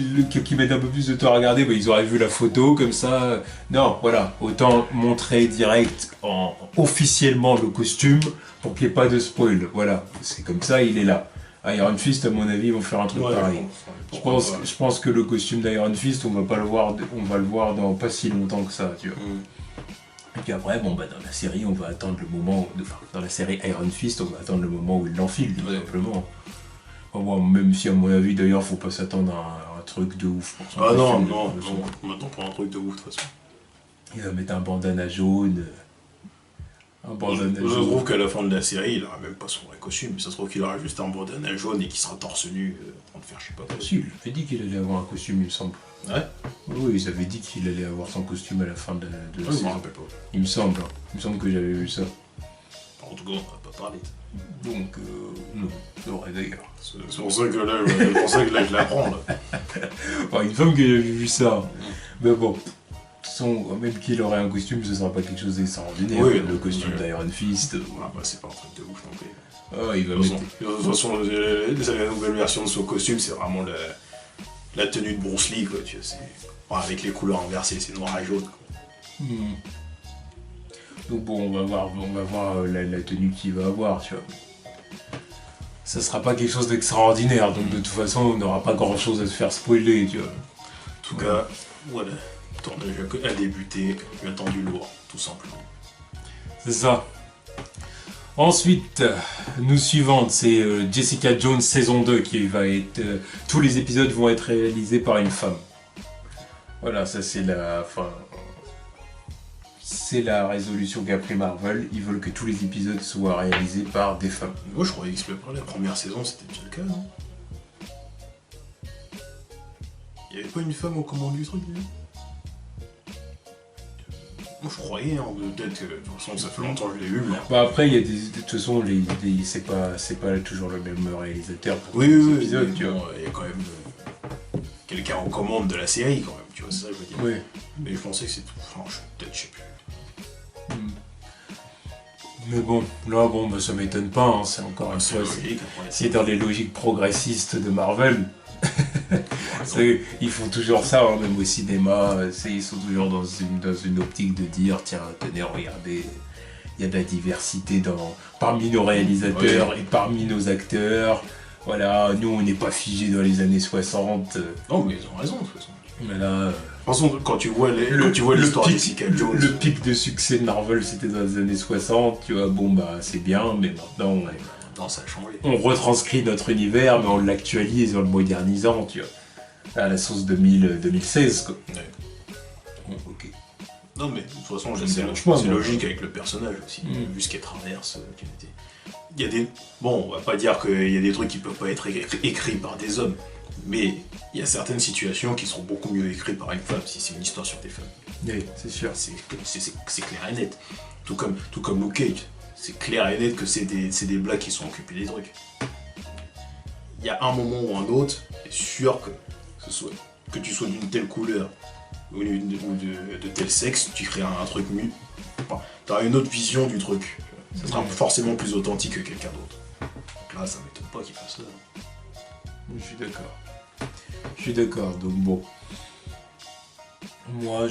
mettent un peu plus de temps à regarder, bah, ils auraient vu la photo comme ça. Non, voilà, autant montrer direct, officiellement le costume pour qu'il n'y ait pas de spoil. Voilà, c'est comme ça, il est là. Iron Fist, à mon avis, vont faire un truc pareil. Je pense que le costume d'Iron Fist, on va le voir dans pas si longtemps que ça, tu vois. Et puis après, bon, bah, dans la série, on va attendre le moment... dans la série Iron Fist, on va attendre le moment où il l'enfile, tout simplement. Bon, même si, à mon avis, d'ailleurs, faut pas s'attendre à un truc de ouf pour son costume. Non, on attend pas un truc de ouf, de toute façon. Il va mettre un bandana jaune... Je trouve qu'à la fin de la série, il aura même pas son vrai costume. Ça se trouve qu'il aura juste un bandana jaune et qu'il sera torse nu en train de faire je sais pas quoi. Si, il avait dit qu'il allait avoir un costume, il me semble. Ouais. Oui, ils avaient dit qu'il allait avoir son costume à la fin de la Je saison. m'en rappelle pas. Il me semble que j'avais vu ça. En tout cas, on n'a pas parlé. Donc, non, c'est vrai d'ailleurs. C'est pour ça que là, je l'apprends, là. Enfin, il me semble que j'avais vu ça. Mais bon... Même qu'il aurait un costume, ce sera pas quelque chose d'extraordinaire. Oui, le costume d'Iron Fist. Ah bah c'est pas un truc de ouf non plus. Ah, il va de toute façon, la nouvelle version de son costume, c'est vraiment la tenue de Bruce Lee, quoi. Tu vois, avec les couleurs inversées, c'est noir et jaune. Quoi. Donc bon, on va voir la tenue qu'il va avoir, tu vois. Ça sera pas quelque chose d'extraordinaire, donc de toute façon, on n'aura pas grand chose à se faire spoiler, tu vois. En tout cas, voilà. Le tournage a débuté, il a tendu lourd, tout simplement. C'est ça. Ensuite, nous suivante, c'est Jessica Jones saison 2 qui va être... tous les épisodes vont être réalisés par une femme. Voilà, ça c'est c'est la résolution qu'a pris Marvel. Ils veulent que tous les épisodes soient réalisés par des femmes. Moi je croyais que la première saison c'était déjà le cas, non? Il n'y avait pas une femme au commande du truc, déjà? Moi je croyais, hein, peut-être que de toute façon ça fait longtemps que je l'ai eu. Mais... Bah après, il y a de toute façon, c'est pas toujours le même réalisateur pour tous les épisodes, tu vois. Il y a quand même quelqu'un en commande de la série quand même, tu vois, c'est ça que je veux dire. Oui. Mais je pensais que c'est tout. Enfin, peut-être, je sais plus. Mais bon, là, bah, ça m'étonne pas, hein, c'est encore une fois, c'est dans les logiques progressistes de Marvel. Ils font toujours ça, hein, même au cinéma, ils sont toujours dans une optique de dire, tiens, tenez, regardez, il y a de la diversité parmi nos réalisateurs et parmi nos acteurs. Voilà, nous on n'est pas figés dans les années 60. Non, mais ils ont raison de toute façon. Mais là, de toute façon, quand tu vois l'histoire de Jessica Jones... Le pic de succès de Marvel, c'était dans les années 60, tu vois, bon bah c'est bien, mais maintenant... ça a changé. On retranscrit notre univers, mais on l'actualise en le modernisant, tu vois. À la sauce 2016, quoi. Ouais. Bon, ok. Non, mais de toute façon, c'est logique avec le personnage aussi, vu ce qu'elle traverse. Il y a des... Bon, on va pas dire qu'il y a des trucs qui peuvent pas être écrits par des hommes, mais il y a certaines situations qui seront beaucoup mieux écrites par une femme si c'est une histoire sur des femmes. Oui, c'est sûr. C'est clair et net. Tout comme Luke Cage. C'est clair et net que c'est des blagues qui sont occupées des trucs. Il y a un moment ou un autre, c'est sûr que tu sois d'une telle couleur ou de tel sexe, tu crées un truc mieux. Enfin, tu as une autre vision du truc. Ça sera forcément plus authentique que quelqu'un d'autre. Ah, ça m'étonne pas qu'il fasse ça. Je suis d'accord. Je suis d'accord, donc bon. Moi,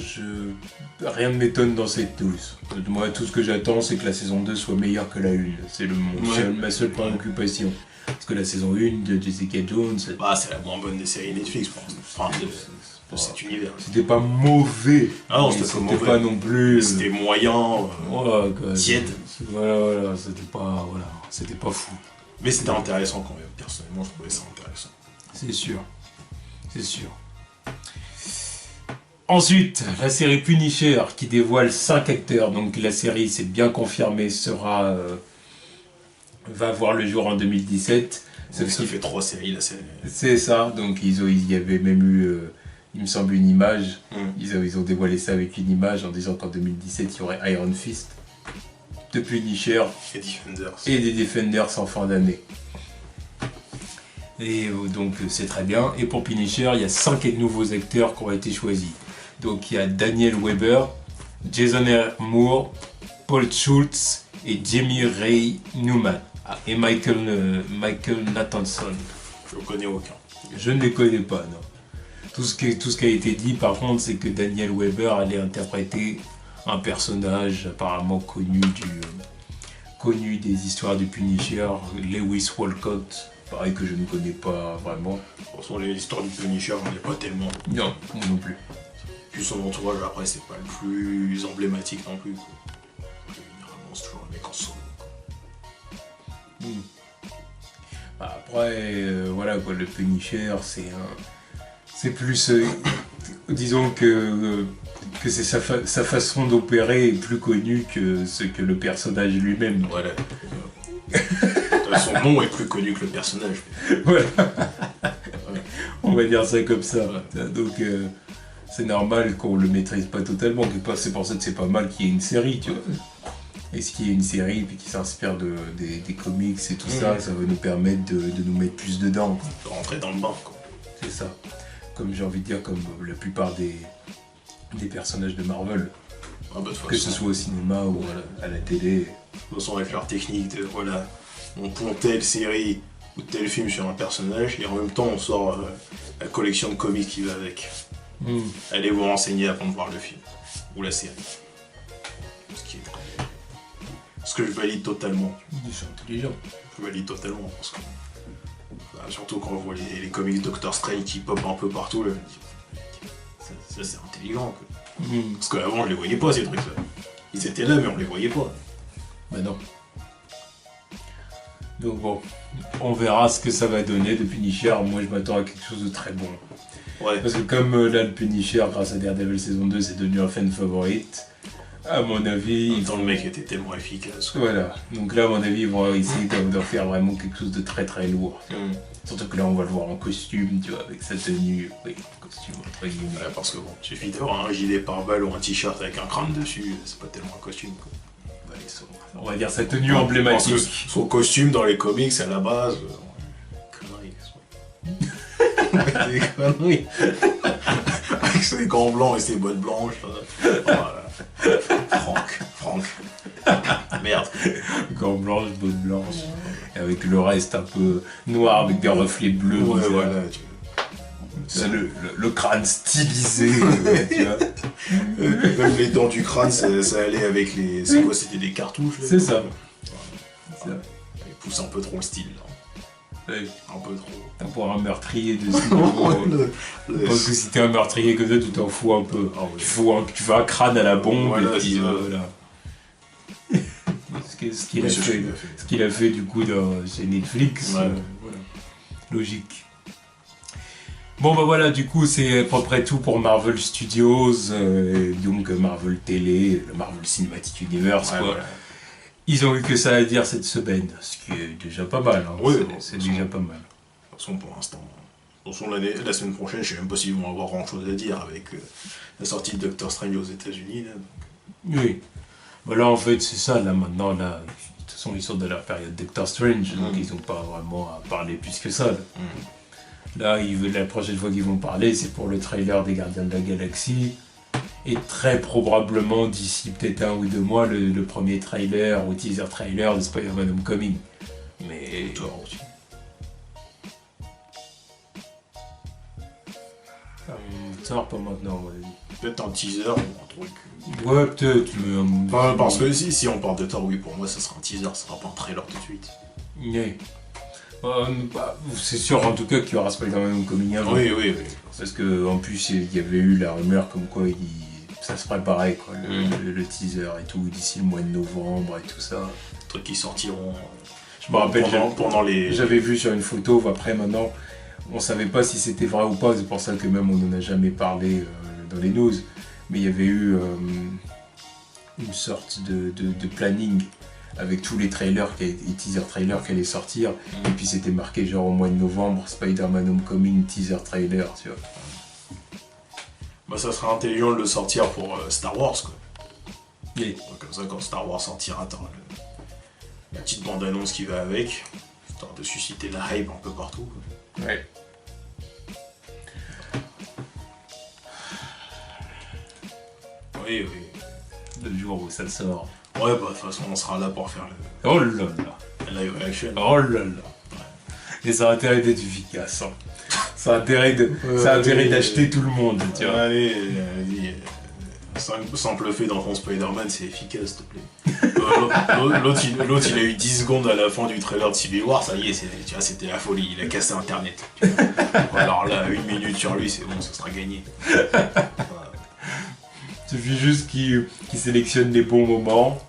rien ne m'étonne dans cette news. Moi, tout ce que j'attends, c'est que la saison 2 soit meilleure que la 1. C'est ma seule préoccupation. Parce que la saison 1 de Jessica Jones... Bah, c'est la moins bonne des séries Netflix, enfin, de cet univers. C'était pas mauvais. Ah non, c'était pas non plus... C'était moyen, tiède. Voilà, c'était pas fou. Mais c'était intéressant quand même. Personnellement, je trouvais ça intéressant. C'est sûr. Ensuite, la série Punisher qui dévoile 5 acteurs. Donc la série, c'est bien confirmé, va voir le jour en 2017. C'est ce qui fait 3 séries la série. C'est ça, donc il y avait même eu, il me semble, une image. Ils ont dévoilé ça avec une image en disant qu'en 2017, il y aurait Iron Fist, de Punisher et des Defenders en fin d'année. Et donc c'est très bien. Et pour Punisher, il y a 5 nouveaux acteurs qui ont été choisis. Donc il y a Daniel Weber, Jason R. Moore, Paul Schultz et Jamie Ray Newman. Et Michael Nathanson. Je ne connais aucun. Je ne les connais pas, non. Tout ce qui a été dit, par contre, c'est que Daniel Weber allait interpréter un personnage apparemment connu des histoires du Punisher, Lewis Walcott. Pareil que je ne connais pas vraiment. De toute façon, l'histoire du Punisher, on n'est pas tellement. Non, moi non plus. Puis son entourage, après, c'est pas le plus emblématique non plus. Généralement, c'est toujours un mec en solo. Après, voilà quoi, le Punisher, c'est plus, disons que c'est sa façon d'opérer est plus connue que ce que le personnage lui-même. Voilà. Son nom est plus connu que le personnage. Voilà. On va dire ça comme ça. Donc c'est normal qu'on le maîtrise pas totalement. C'est pour ça que c'est pas mal qu'il y ait une série, tu vois. Et ce qu'il y ait une série puis qui s'inspire des comics et tout ça, ça va nous permettre de nous mettre plus dedans. De rentrer dans le bain, quoi. C'est ça. Comme j'ai envie de dire, comme la plupart des personnages de Marvel. Ah bah, que ce soit au cinéma ou à la télé. De toute façon, avec leur technique de on pond telle série ou tel film sur un personnage et en même temps on sort la collection de comics qui va avec. Allez vous renseigner avant de voir le film ou la série. Ce que je valide totalement. Ils sont intelligents. Je valide totalement parce que surtout quand on voit les comics Doctor Strange qui pop un peu partout là, ça c'est intelligent quoi. Parce qu'avant je les voyais pas ces trucs là. Ils étaient là mais on les voyait pas. Bah non. Donc bon, on verra ce que ça va donner de Punisher. Moi je m'attends à quelque chose de très bon. Ouais. Parce que comme là le Punisher grâce à Daredevil saison 2 c'est devenu un fan favorite, à mon avis... le mec était tellement efficace. Quoi. Voilà, donc là à mon avis ils vont essayer de faire vraiment quelque chose de très très lourd. Surtout que là on va le voir en costume, tu vois, avec sa tenue, oui, costume entre guillemets. Ouais, parce que bon, il suffit d'avoir un gilet pare-balles ou un t-shirt avec un crâne dessus, c'est pas tellement un costume quoi. On va dire sa tenue emblématique. Parce que son costume dans les comics à la base... Des conneries. Avec ses gants blancs et ses bottes blanches. Voilà. Franck. Merde. Gants blanches, bottes blanches. Et avec le reste un peu noir avec des reflets bleus. Ouais, voilà. C'est le crâne stylisé, tu vois. Même les dents du crâne, ça allait avec les... C'est quoi, c'était des cartouches là. C'est ça. Il pousse un peu trop le style là. Ouais. Un peu trop. Pour un meurtrier dessus. Parce que si t'es un meurtrier comme ça, tu t'en fous un peu. Ah, ouais. Tu fais un crâne à la bombe voilà, et puis voilà. Ce qu'il a fait du coup chez Netflix. Ouais. Voilà. Logique. Bon bah voilà, du coup c'est à peu près tout pour Marvel Studios, donc Marvel Télé, le Marvel Cinematic Universe quoi. Voilà. Ils ont eu que ça à dire cette semaine, ce qui est déjà pas mal. Hein. Oui, c'est déjà pas mal. De toute façon, pour l'instant, la semaine prochaine, je sais même pas s'ils vont avoir grand chose à dire avec la sortie de Doctor Strange aux États-Unis. Oui. Bah là, en fait, c'est ça. Là, maintenant, de toute façon, ils sont dans leur période Doctor Strange, donc ils n'ont pas vraiment à parler plus que ça. Là, la prochaine fois qu'ils vont parler, c'est pour le trailer des Gardiens de la Galaxie. Et très probablement d'ici peut-être 1 ou 2 mois le premier trailer ou teaser trailer de Spider-Man Homecoming. Mais sort pas maintenant, à mon avis. Peut-être un teaser ou un truc. Ouais, peut-être, mais... Parce que si on parle de Thor, oui, pour moi, ça sera un teaser, ça sera pas un trailer tout de suite. Ouais. C'est sûr, en tout cas, qu'il y aura Spider-Man Homecoming avant. Oui. Parce qu'en plus, il y avait eu la rumeur comme quoi ça se préparait, quoi, le teaser et tout, d'ici le mois de novembre et tout ça. Trucs qui sortiront Je me rappelle, pendant les... j'avais vu sur une photo, après maintenant, on savait pas si c'était vrai ou pas, c'est pour ça que même on n'en a jamais parlé dans les news, mais il y avait eu une sorte de planning avec tous les trailers et teaser trailers qui allaient sortir, et puis c'était marqué genre au mois de novembre, Spider-Man Homecoming, teaser trailer, tu vois. Bah ça serait intelligent de le sortir pour Star Wars, quoi. Yeah. Donc, comme ça, quand Star Wars sortira, t'auras la petite bande-annonce qui va avec, histoire de susciter la hype un peu partout, quoi. Ouais. Oui. Le jour où ça sort. Ouais, bah de toute façon, on sera là pour faire Oh là là. le live reaction. Oh là là. Et ça a intérêt d'être efficace. Hein. Ça a intérêt d'acheter tout le monde, tu vois. Allez, vas-y. Simple fait dans ton Spider-Man, c'est efficace, s'il te plaît. L'autre, il a eu 10 secondes à la fin du trailer de Civil War, ça y est, c'était la folie, il a cassé Internet. Alors là, 1 minute sur lui, c'est bon, ça sera gagné. Il suffit juste qu'il sélectionne les bons moments.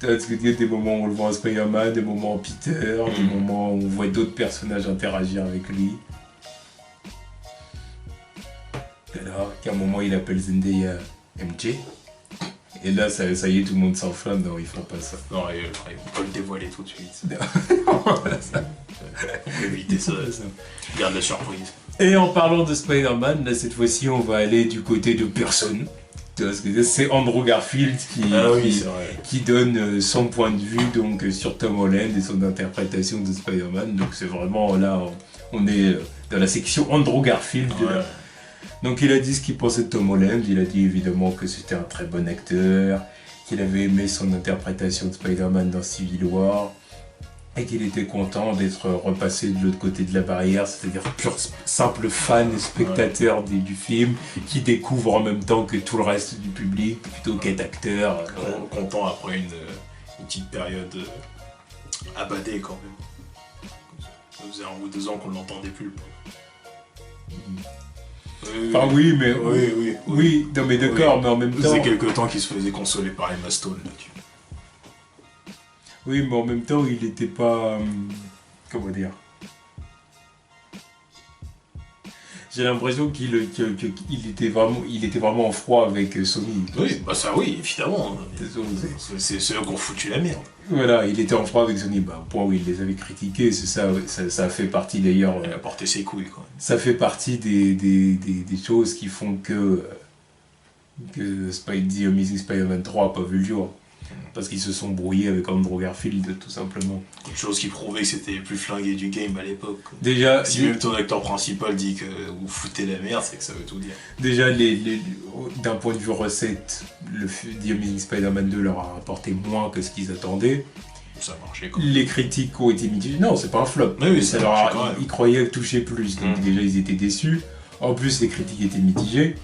Parce que des moments où on le voit en Spider-Man, des moments en Peter, des moments où on voit d'autres personnages interagir avec lui. Alors qu'à un moment il appelle Zendaya MJ. Et là, ça y est, tout le monde s'enflamme. Non, ils font pas ça. Non, ils vont pas le dévoiler tout de suite. On peut éviter ça. Garde la surprise. Et en parlant de Spider-Man, là cette fois-ci, on va aller du côté de personne. C'est Andrew Garfield qui donne son point de vue donc, sur Tom Holland et son interprétation de Spider-Man. Donc c'est vraiment là, on est dans la section Andrew Garfield. Ouais. Donc il a dit ce qu'il pensait de Tom Holland. Il a dit évidemment que c'était un très bon acteur, qu'il avait aimé son interprétation de Spider-Man dans Civil War et qu'il était content d'être repassé de l'autre côté de la barrière, c'est-à-dire pur simple fan et spectateur du film qui découvre en même temps que tout le reste du public plutôt qu'être acteur. Content après une petite période abadée quand même. Ça faisait 1 ou 2 ans qu'on l'entendait plus. Enfin oui, mais oui. Non mais d'accord, mais en même temps. Ça faisait quelques temps qu'il se faisait consoler par Emma Stone là-dessus. Oui, mais en même temps, il était pas... comment dire? J'ai l'impression qu'il était vraiment en froid avec Sony. Oui, bah ça oui, évidemment. C'est ceux qui ont foutu la merde. Voilà, il était en froid avec Sony, au point où il les avait critiqués, c'est ça, ça fait partie d'ailleurs... Il a porté ses couilles, quoi. Ça fait partie des choses qui font que The Amazing Spider-Man 3 n'a pas vu le jour. Parce qu'ils se sont brouillés avec Andrew Garfield, tout simplement. Une chose qui prouvait que c'était le plus flingué du game à l'époque. Déjà, si même ton acteur principal dit que vous foutez la merde, c'est que ça veut tout dire. Déjà, d'un point de vue recette, The Amazing Spider-Man 2 leur a rapporté moins que ce qu'ils attendaient. Ça marchait quand même. Les critiques ont été mitigées. Non, c'est pas un flop. Oui, ils croyaient toucher plus, donc déjà ils étaient déçus. En plus, les critiques étaient mitigées.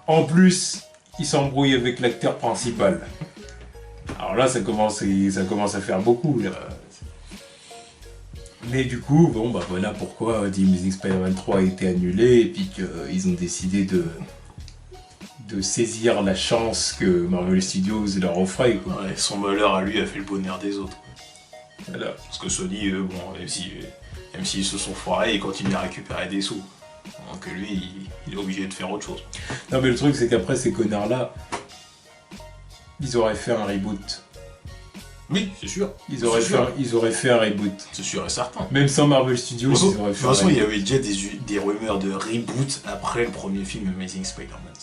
En plus, ils s'embrouillent avec l'acteur principal. Alors là, ça commence à faire beaucoup. Là. Mais du coup, bon, bah voilà pourquoi The Amazing Spider-Man 3 a été annulé et puis qu'ils ont décidé de saisir la chance que Marvel Studios leur offrait. Quoi. Ouais, son malheur à lui a fait le bonheur des autres. Voilà. Parce que Sony, même s'ils se sont foirés, ils continuent à récupérer des sous. Donc lui, il est obligé de faire autre chose. Non mais le truc, c'est qu'après, ces connards-là, ils auraient fait un reboot. Oui, c'est sûr. Ils auraient fait un reboot. C'est sûr et certain. Même sans Marvel Studios, ils auraient fait un reboot. De toute façon, il y avait déjà des rumeurs de reboot après le premier film Amazing Spider-Man.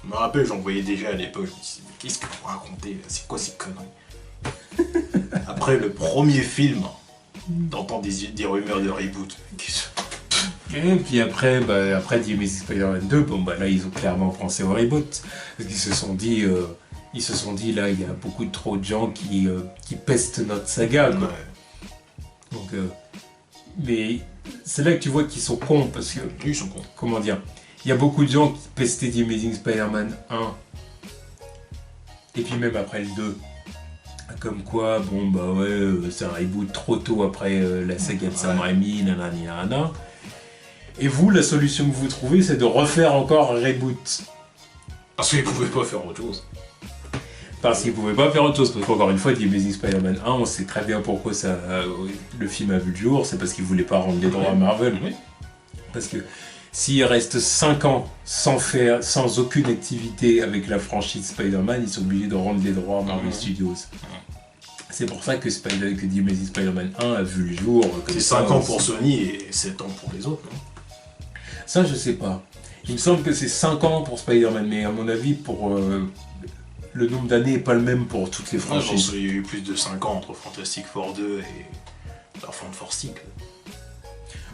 Je me rappelle, j'en voyais déjà à l'époque. Je me disais, mais qu'est-ce que vous racontez? C'est quoi ces conneries? Après le premier film, t'entends des rumeurs de reboot. Et puis après The Amazing Spider-Man 2, bon bah là ils ont clairement pensé au reboot. Parce qu'ils se sont dit, là il y a beaucoup trop de gens qui pestent notre saga. Quoi. Ouais. Donc, mais c'est là que tu vois qu'ils sont cons parce que... Ils sont cons. Comment dire? Il y a beaucoup de gens qui pestaient The Amazing Spider-Man 1. Et puis même après le 2. Comme quoi, bon bah ouais, c'est un reboot trop tôt après la saga de Sam Raimi, nanani nanana. Et vous, la solution que vous trouvez, c'est de refaire encore un reboot. Parce qu'ils pouvaient pas faire autre chose. Parce qu'ils pouvaient pas faire autre chose. Parce qu'encore une fois, The Amazing Spider-Man 1, on sait très bien pourquoi le film a vu le jour. C'est parce qu'ils voulaient pas rendre les droits à Marvel. Oui. Parce que s'ils restent 5 ans sans aucune activité avec la franchise Spider-Man, ils sont obligés de rendre les droits à Marvel Studios. C'est pour ça que The Amazing Spider-Man 1 a vu le jour. C'est 5 ans pour Sony et 7 ans pour les autres, non? Ça, je sais pas. Il me semble que c'est 5 ans pour Spider-Man, mais à mon avis, pour le nombre d'années n'est pas le même pour toutes les franchises. Je pense qu'il y a eu plus de 5 ans entre Fantastic Four 2 et la fin de Fantastic.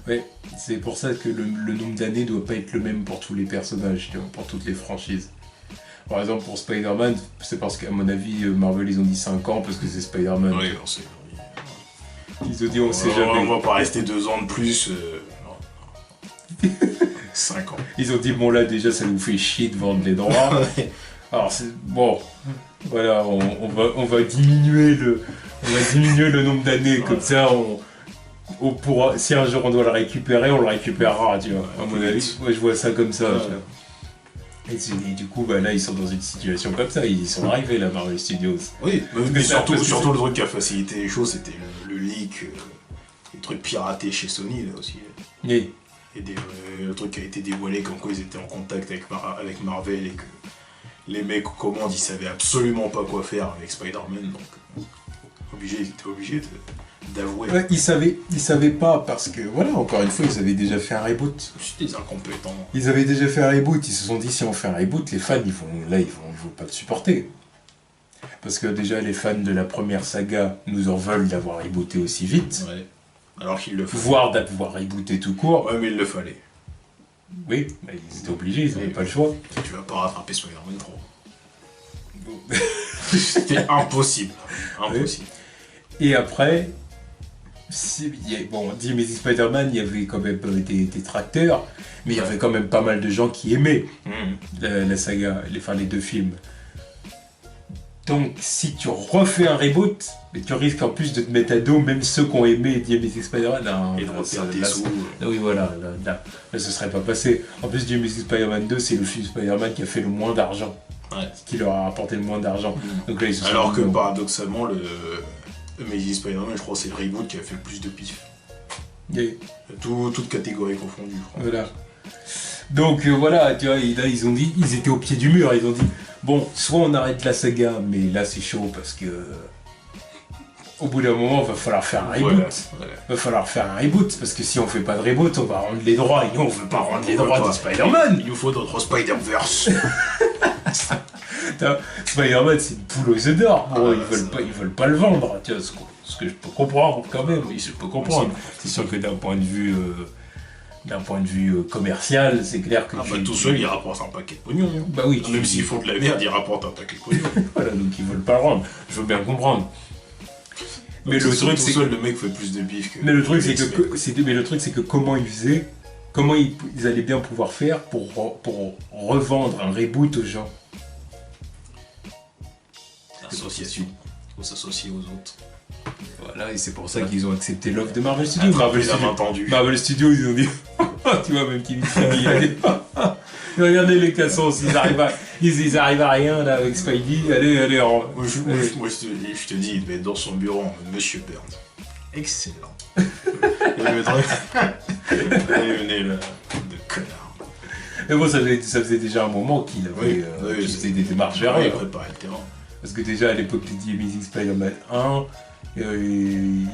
Ouais, c'est pour ça que le nombre d'années doit pas être le même pour tous les personnages, tu vois, pour toutes les franchises. Par exemple, pour Spider-Man, c'est parce qu'à mon avis, Marvel, ils ont dit 5 ans parce que c'est Spider-Man. Oui, on sait. Ils ont dit, on sait jamais. On va pas rester 2 ans de plus. 5 ans. Ils ont dit, bon là, déjà, ça nous fait chier de vendre les droits. Alors, c'est bon. Voilà, on va diminuer le nombre d'années, comme ça, si un jour on doit le récupérer, on le récupérera, tu vois. À mon avis, moi je vois ça comme ça. Et du coup, bah, là, ils sont dans une situation comme ça. Ils sont arrivés, là, Marvel Studios. Oui, mais surtout le truc qui a facilité les choses, c'était le leak, les trucs piratés chez Sony, là aussi. Oui. Et le truc qui a été dévoilé, comme quoi ils étaient en contact avec Marvel et que les mecs aux commandes, ils savaient absolument pas quoi faire avec Spider-Man, donc ils étaient obligés d'avouer. Ouais, ils savaient pas parce que, voilà, encore une fois, ils avaient déjà fait un reboot. C'est des incompétents. Ils avaient déjà fait un reboot, ils se sont dit si on fait un reboot, les fans, ils vont pas le supporter. Parce que déjà, les fans de la première saga nous en veulent d'avoir rebooté aussi vite. Ouais. Alors qu'il le fallait. Voire d'avoir rebooté tout court. Ouais, mais il le fallait. Oui, mais ils étaient obligés, ils n'avaient pas le choix. Tu vas pas rattraper Spider-Man 3. C'était impossible. Impossible. Et après, bon, The Amazing Spider-Man, il y avait quand même des détracteurs, mais il y avait quand même pas mal de gens qui aimaient la saga, les 2 films. Donc, si tu refais un reboot, mais tu risques en plus de te mettre à dos même ceux qui ont aimé The Amazing Spider-Man. Et de reperdre des sous. Oui, voilà, là, ce serait pas passé. En plus, The Amazing Spider-Man 2, c'est le film Spider-Man qui a fait le moins d'argent. Ouais. Qui leur a rapporté le moins d'argent. Donc là, ils se sont alors dit, que paradoxalement, le Amazing Spider-Man, je crois que c'est le reboot qui a fait le plus de pif. Toutes catégories confondues, je crois. Voilà. Donc voilà, tu vois, là ils étaient au pied du mur, ils ont dit bon, soit on arrête la saga, mais là c'est chaud parce que au bout d'un moment, va falloir faire un reboot. Voilà. Va falloir faire un reboot parce que si on fait pas de reboot, on va rendre les droits et nous on veut pas rendre les droits de Spider-Man. Il nous faut notre Spider-Verse. Spider-Man, c'est une poule aux œufs d'or. Bon, ils veulent pas le vendre, tu vois, ce que je peux comprendre quand même. Oui, je peux comprendre. C'est sûr que d'un point de vue commercial, c'est clair que... tout seul, ils rapportent un paquet de pognon. Bah oui. Même s'ils font de la merde, ils rapportent un paquet de pognon. Voilà, donc ils veulent pas le rendre. Je veux bien comprendre. Mais le truc, c'est que le mec fait plus de bif que... Mais le truc, c'est que comment ils faisaient, comment ils allaient bien pouvoir faire pour revendre un reboot aux gens. L'association. Il faut s'associer aux autres. Voilà, et c'est pour ça qu'ils ont accepté l'offre de Marvel Studios. Marvel Studios, ils ont dit... tu vois, même Kevin Feige, il a dit... Regardez les cassos, ils arrivent à rien là avec Spidey. Allez, Moi je te dis, il devait être dans son bureau en mode Monsieur Burns. Excellent. Il venait là, de connard. Mais bon, ça faisait déjà un moment qu'il faisait des démarches vers il préparait le terrain. Parce que déjà à l'époque de The Amazing Spider-Man 1, il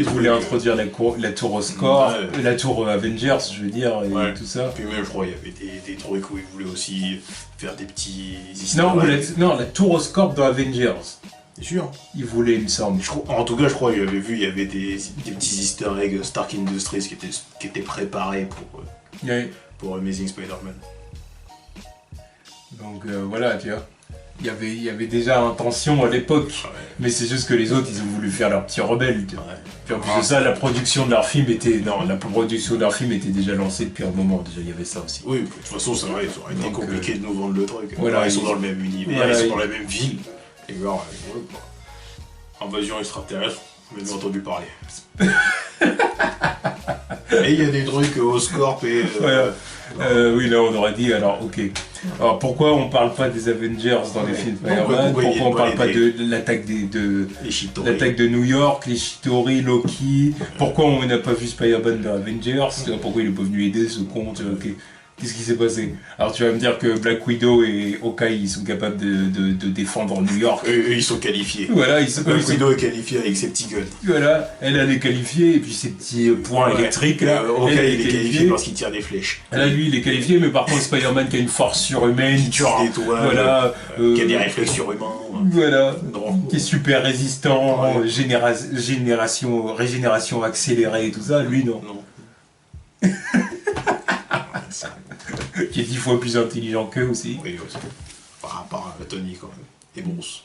voulait introduire la tour Oscorp, la tour Avengers, je veux dire, et tout ça. Puis même, je crois, il y avait des trucs où il voulait aussi faire des petits... Non, la tour Oscorp dans Avengers. C'est sûr. Il voulait, il me semble. En tout cas, je crois qu'il avait vu, il y avait des petits easter eggs Stark Industries qui étaient préparés pour Amazing Spider-Man. Donc voilà, tu vois. il y avait déjà intention à l'époque. Ouais. Mais c'est juste que les autres, ils ont voulu faire leur petit rebelle. Tu vois. Ouais. Puis en plus de ça, la production de leur film était... Non, la production de leur film était déjà lancée depuis un moment. Déjà, il y avait ça aussi. Oui, de toute façon, ça aurait été Donc, compliqué de nous vendre le truc. voilà, Ils sont dans le même univers, voilà, ils sont dans la même ville. Et alors, voilà, quoi. Invasion extraterrestre, vous avez entendu parler. Et il y a des trucs Oscorp et... Voilà. Oui, là, on aurait dit, alors, ok. Alors, pourquoi on parle pas des Avengers dans les films Spider-Man? Pourquoi on parle pas de l'attaque les Shitori. l'attaque de New York, les Shitori, Loki? Pourquoi on n'a pas vu Spider-Man dans Avengers? Pourquoi il est pas venu aider ce con? Ok. Qu'est-ce qui s'est passé? Alors tu vas me dire que Black Widow et Hawkeye ils sont capables de défendre New York. Eux, ils sont qualifiés. Voilà, ils sont Black Widow est qualifié avec ses petits guns. Voilà, elle a les qualifiés et puis ses petits points électriques là. Hawkeye, elle il est qualifié parce qu'il tire des flèches. Là, lui, il est qualifié, mais par contre, Spider-Man qui a une force surhumaine, Qui tue des toits, voilà, qui a des réflexes surhumains. voilà, Non. qui est super résistant, Ouais. régénération accélérée et tout ça. Lui, non. Non. Qui est 10 fois plus intelligent qu'eux aussi. Oui, aussi. Par rapport à Tony, quand même. Et Bruce.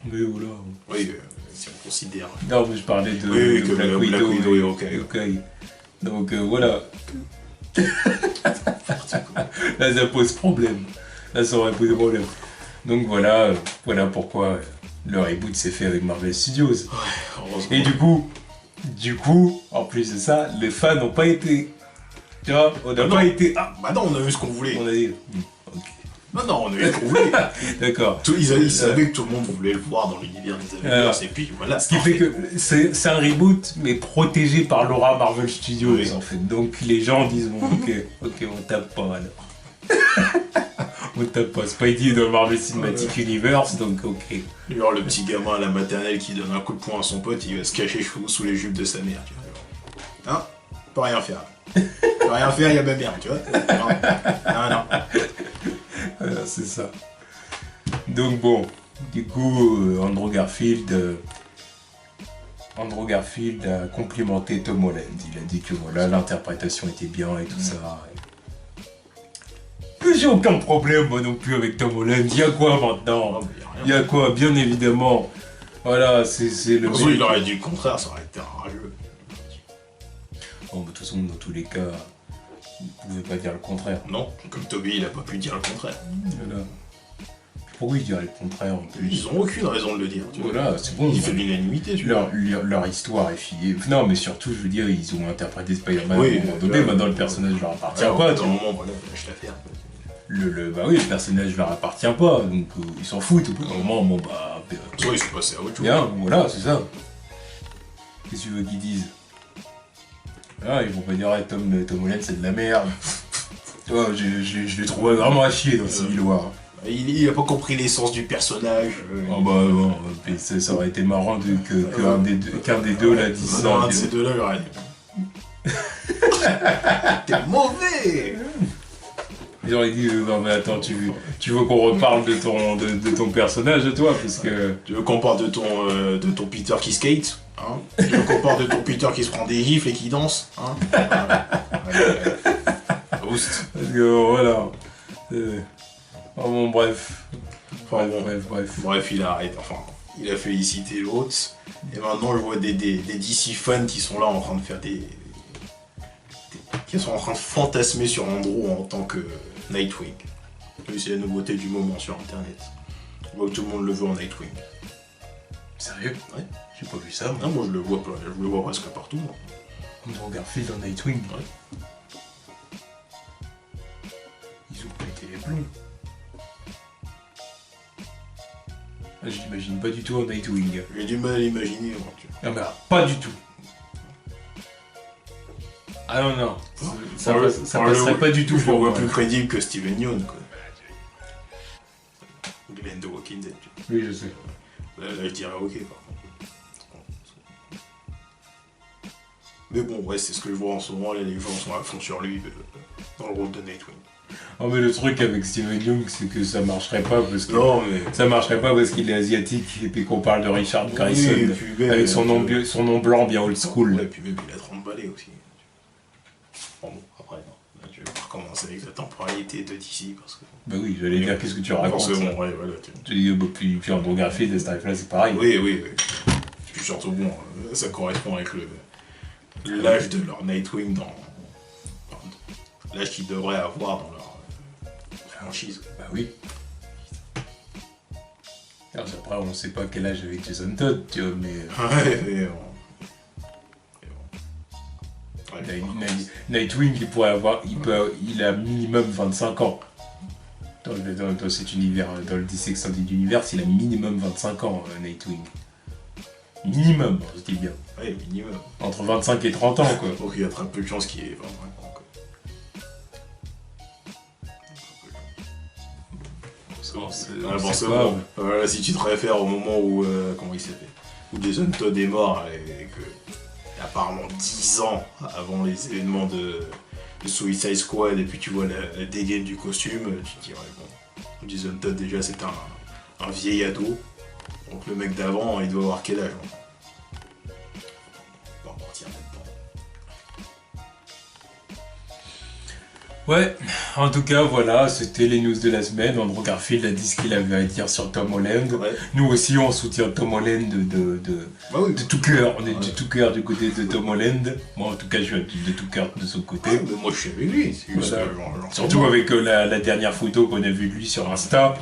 Mais voilà. Oui, si on considère. Non, mais je parlais de, Oui, de que Black Black Widow Widow et et Hawkeye. Hawkeye. Donc voilà. Là, ça pose problème. Là, ça aurait posé problème. Donc voilà, voilà pourquoi le reboot s'est fait avec Marvel Studios. Heureusement. Et du coup, en plus de ça, les fans n'ont pas été. Tu vois, on n'a pas été. Ah, Bah non, on a eu ce qu'on voulait. on a dit. Ok. Non, on a eu ce qu'on voulait. D'accord. Ils savaient que tout le monde voulait le voir dans l'univers des Avengers, et puis voilà. Ce qui fait que c'est un reboot, mais protégé par l'aura Marvel Studios, Oui. en fait. Donc les gens disent, bon, ok, on tape pas alors. On tape pas. Spidey est dans le Marvel Cinematic Universe, donc ok. Genre le petit gamin à la maternelle qui donne un coup de poing à son pote, il va se cacher sous les jupes de sa mère, tu vois. Hein? Peut rien faire. Peut rien faire, il y a ma mère, tu vois. Non. Voilà, c'est ça. Donc bon, du coup, Andrew Garfield a complimenté Tom Holland. Il a dit que voilà, l'interprétation était bien et tout ça. Mais j'ai aucun problème moi non plus avec Tom Holland. Il y a quoi maintenant? Non, mais y a rien. Il y a quoi? Bien évidemment. Voilà, c'est le De toute façon, mec. il aurait dit le contraire, ça aurait été rageux. Oh, mais de toute façon, dans tous les cas, il ne pouvait pas dire le contraire. Non, comme Toby, il a pas pu dire le contraire. Voilà. Pourquoi il dirait le contraire en plus? Ils ont aucune raison de le dire, tu vois. Voilà, c'est bon. Il fait l'unanimité, tu vois. Leur histoire est finie. Non, mais surtout, je veux dire, ils ont interprété Spider-Man Oui, à un moment donné. là, Maintenant, le personnage leur appartient Ouais, pas. dans un moment, voilà, lâche l'affaire. Bah oui, le personnage leur appartient pas. Donc, ils s'en foutent. Au bout d'un moment, bon, bah. Soit ils sont passés à autre chose. Bien, voilà, c'est ça. Qu'est-ce que tu veux qu'ils disent? Ah, ils vont pas dire, ah, Tom Holland, c'est de la merde. Tu vois, je l'ai trouvé vraiment à chier dans Civil War. Il a pas compris l'essence du personnage. Oh bah bon, ça aurait été marrant qu'un des deux là dise ça. Non, un de ces deux-là, j'aurais dit. T'es mauvais! J'aurais dit, non mais attends, tu veux qu'on reparle de ton personnage, toi, parce que... Tu veux qu'on parle de ton Peter qui skate, hein? Tu veux qu'on parle de ton Peter qui se prend des gifles et qui danse, hein? Boost. Parce que voilà... Oh bon, bref. Enfin, bon. Bref. Bref, il arrête, enfin, il a félicité l'autre, et maintenant je vois des DC fans qui sont là en train de faire qui sont en train de fantasmer sur Andrew en tant que Nightwing. C'est la nouveauté du moment sur internet. Je vois que tout le monde le veut en Nightwing. Sérieux? Ouais. J'ai pas vu ça, moi. Non, moi je le vois presque partout. Moi. Andrew Garfield en Nightwing. Ouais. Ils ont pété les plombs. Ah, je l'imagine pas du tout en Nightwing. J'ai du mal à l'imaginer, moi, tu vois. Ah bah, pas du tout. Ah non, ça passerait pas du tout Je le pour vois moi. plus crédible que Steven Yeun, quoi. Glenn de Walking Dead, tu Oui, je sais. vois. Là, je dirais ok, par contre. Mais bon, ouais, c'est ce que je vois en ce moment, là, les gens sont à fond sur lui dans le rôle de Nightwing. Oh mais le truc avec Steven Yeun, c'est que ça marcherait pas parce que... Non, mais... Ça marcherait pas parce qu'il est asiatique et puis qu'on parle de Richard Grayson Oui, et puis même, avec son nom blanc bien old school. Ouais, et puis même, il a 30 balais aussi. Bon, après, non. Là, tu veux pas. recommencer avec la temporalité de DC parce que. Bah oui, j'allais dire, qu'est-ce que tu racontes? Forcément, ouais, voilà. Tu dis, bah, puis Andrew Garfield, à ce tarif-là, c'est pareil. Oui. Puis surtout, bon, ça correspond avec l'âge de leur Nightwing l'âge qu'ils devraient avoir dans leur franchise. Bah oui. Alors après, on sait pas quel âge avec Jason Todd, tu vois, mais... Ouais, Nightwing, il a minimum 25 ans. Dans cet univers, dans le DC Extended Universe, il a minimum 25 ans, Nightwing. Minimum, je dis bien. Ouais, minimum. Entre 25 et 30 ans, quoi. Donc il y a très peu de chances qu'il ait 25 ans, quoi. Voilà, si tu te réfères au moment où, comment il s'appelle, où Jason Todd est mort et que apparemment 10 ans avant les événements de Suicide Squad et puis tu vois la dégaine du costume, tu te dis ouais bon, Jason Todd déjà c'est un vieil ado, donc le mec d'avant il doit avoir quel âge hein. On va mentir là-dedans. Ouais, en tout cas, voilà, c'était les news de la semaine. Andrew Garfield a dit ce qu'il avait à dire sur Tom Holland. Ouais. Nous aussi, on soutient Tom Holland de tout cœur. On est de tout cœur du côté de Tom Holland. Moi, en tout cas, je suis de tout cœur de son côté. Ouais, mais moi, je suis avec lui. C'est juste voilà. que surtout avec la dernière photo qu'on a vue de lui sur Insta.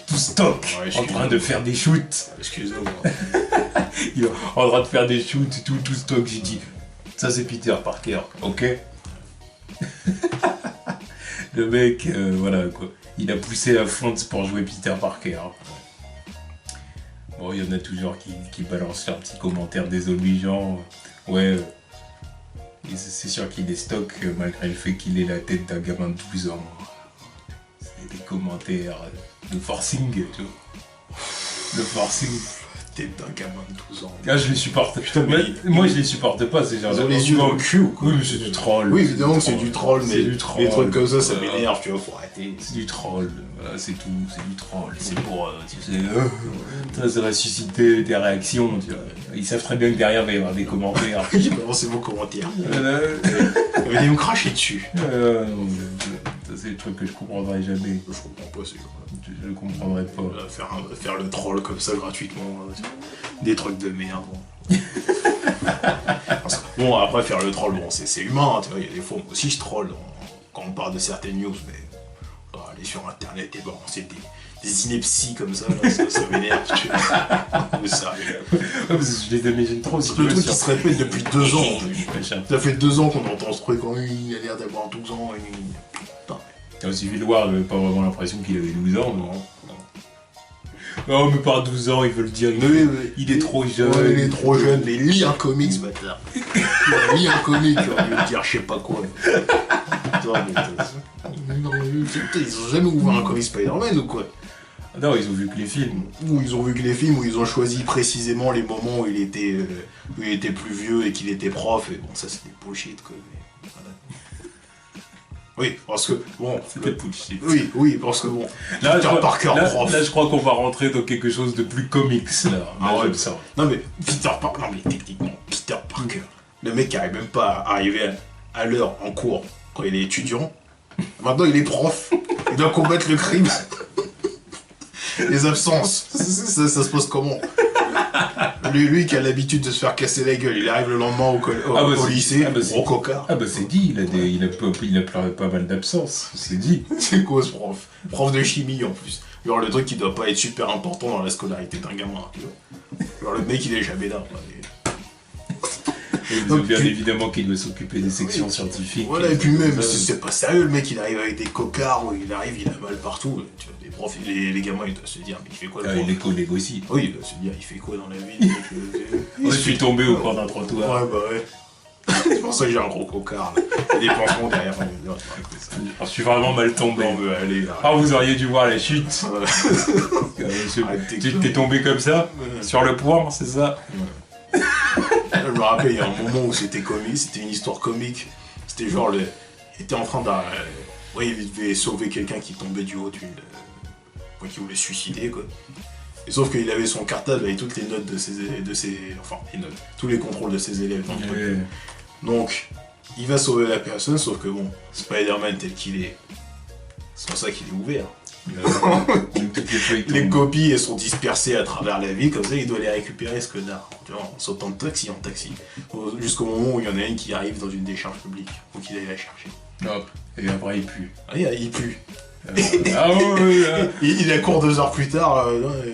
Tout stock, ouais, en train de faire des shoots. Excuse-nous. Il est en train de faire des shoots, tout stock. J'ai dit, ça c'est Peter Parker, ok. Le mec, voilà quoi, il a poussé à fond pour jouer Peter Parker. Bon, il y en a toujours qui balancent leurs petits commentaires désobligeants. Ouais, c'est sûr qu'il est stock malgré le fait qu'il ait la tête d'un gamin de 12 ans. C'est des commentaires de forcing, tu vois. Le forcing. Tête d'un gamin de 12 ans. Ah, je les supporte. Putain, moi, je les supporte pas, ces gens-là. Ils ont les yeux dans le cul ou quoi? Oui, mais c'est du troll. Oui, évidemment que c'est du troll, mais du troll. les trucs comme ça m'énerve, tu vois, faut arrêter. C'est du troll, voilà, c'est tout, c'est du troll. C'est pour, tu sais, ça ressusciter des réactions, tu vois. Ils savent très bien que derrière, il va y avoir des commentaires. J'ai balancé vos commentaires. Il va me cracher dessus. Ça, c'est le truc que je comprendrai jamais. Je comprends pas, c'est quoi. Je le comprendrai pas. Faire le troll comme ça gratuitement, des trucs de merde. Bon. Bon, après faire le troll, bon, c'est humain, tu vois, il y a des fois moi aussi je troll quand on parle de certaines news, mais aller sur internet et balancer des inepties comme ça, là, ça m'énerve, tu vois. Mais ça, je les imagine trop. C'est le truc qui se répète depuis 2 ans. Ça fait 2 ans qu'on entend ce truc, il a l'air d'avoir 12 ans. Il suffit de voir, j'avais pas vraiment l'impression qu'il avait 12 ans. Non, mais par 12 ans, il veut le dire. Il est trop jeune. Ouais, il est trop jeune, mais lis un comics, ce bâtard. Lis un comic, il va dire je sais pas quoi. Ils ont jamais ouvert un comic Spider-Man ou quoi? Non, ils ont vu que les films. Ou ils ont vu que les films, où ils ont choisi précisément les moments où il était plus vieux et qu'il était prof. Et bon, ça c'est des bullshit quoi. Mais, voilà. Oui, parce que bon. C'était bullshit. Oui, parce que bon. Là, Peter Parker, prof. Là, je crois qu'on va rentrer dans quelque chose de plus comics là. Ah ouais, ça. Non mais Peter Parker, non mais techniquement, Peter Parker. Le mec qui arrive même pas à arriver à l'heure en cours quand il est étudiant. Maintenant il est prof. Il doit combattre le crime. Les absences. Ça se passe comment? Lui qui a l'habitude de se faire casser la gueule, il arrive le lendemain au lycée, gros cocard. Ah bah c'est dit, il a pas mal d'absence, c'est dit. C'est quoi ce prof? Prof de chimie en plus. Genre le truc qui doit pas être super important dans la scolarité d'un gamin, tu vois. Genre le mec il est jamais là. Donc, bien évidemment qu'il doit s'occuper des sections scientifiques. Voilà, et puis même, c'est pas sérieux, le mec il arrive avec des cocards, où il arrive, il a mal partout. Tu vois, les profs, les gamins ils doivent se dire, mais il fait quoi le prof? L'écho négocie. Oui, il doit se dire, il fait quoi dans la vie? Je suis tombé au coin d'un trottoir. Ouais, bah ouais. C'est pour ça que j'ai un gros cocard, là. Des pansements derrière. Je suis vraiment mal tombé. Non, mais allez, là. Ah, vous auriez dû voir la chute. Tu t'es tombé comme ça, sur le poing, c'est ça? Je me rappelle, il y a un moment où c'était comique, c'était une histoire comique. C'était genre, il était en train de... ouais, il devait sauver quelqu'un qui tombait du haut d'une... qui voulait se suicider, quoi. Et sauf qu'il avait son cartable avec toutes les notes de ses... Enfin, les notes. Tous les contrôles de ses élèves dans le truc. Donc, il va sauver la personne, sauf que bon, Spider-Man tel qu'il est, c'est pour ça qu'il est ouvert. Les copies elles sont dispersées à travers la ville, comme ça il doit les récupérer ce connard. Tu vois, en sautant de taxi en taxi. Jusqu'au moment où il y en a une qui arrive dans une décharge publique. Faut qu'il aille la chercher. Hop, et après il pue. Ah, il pue. Ah ouais, il accourt 2 heures plus tard,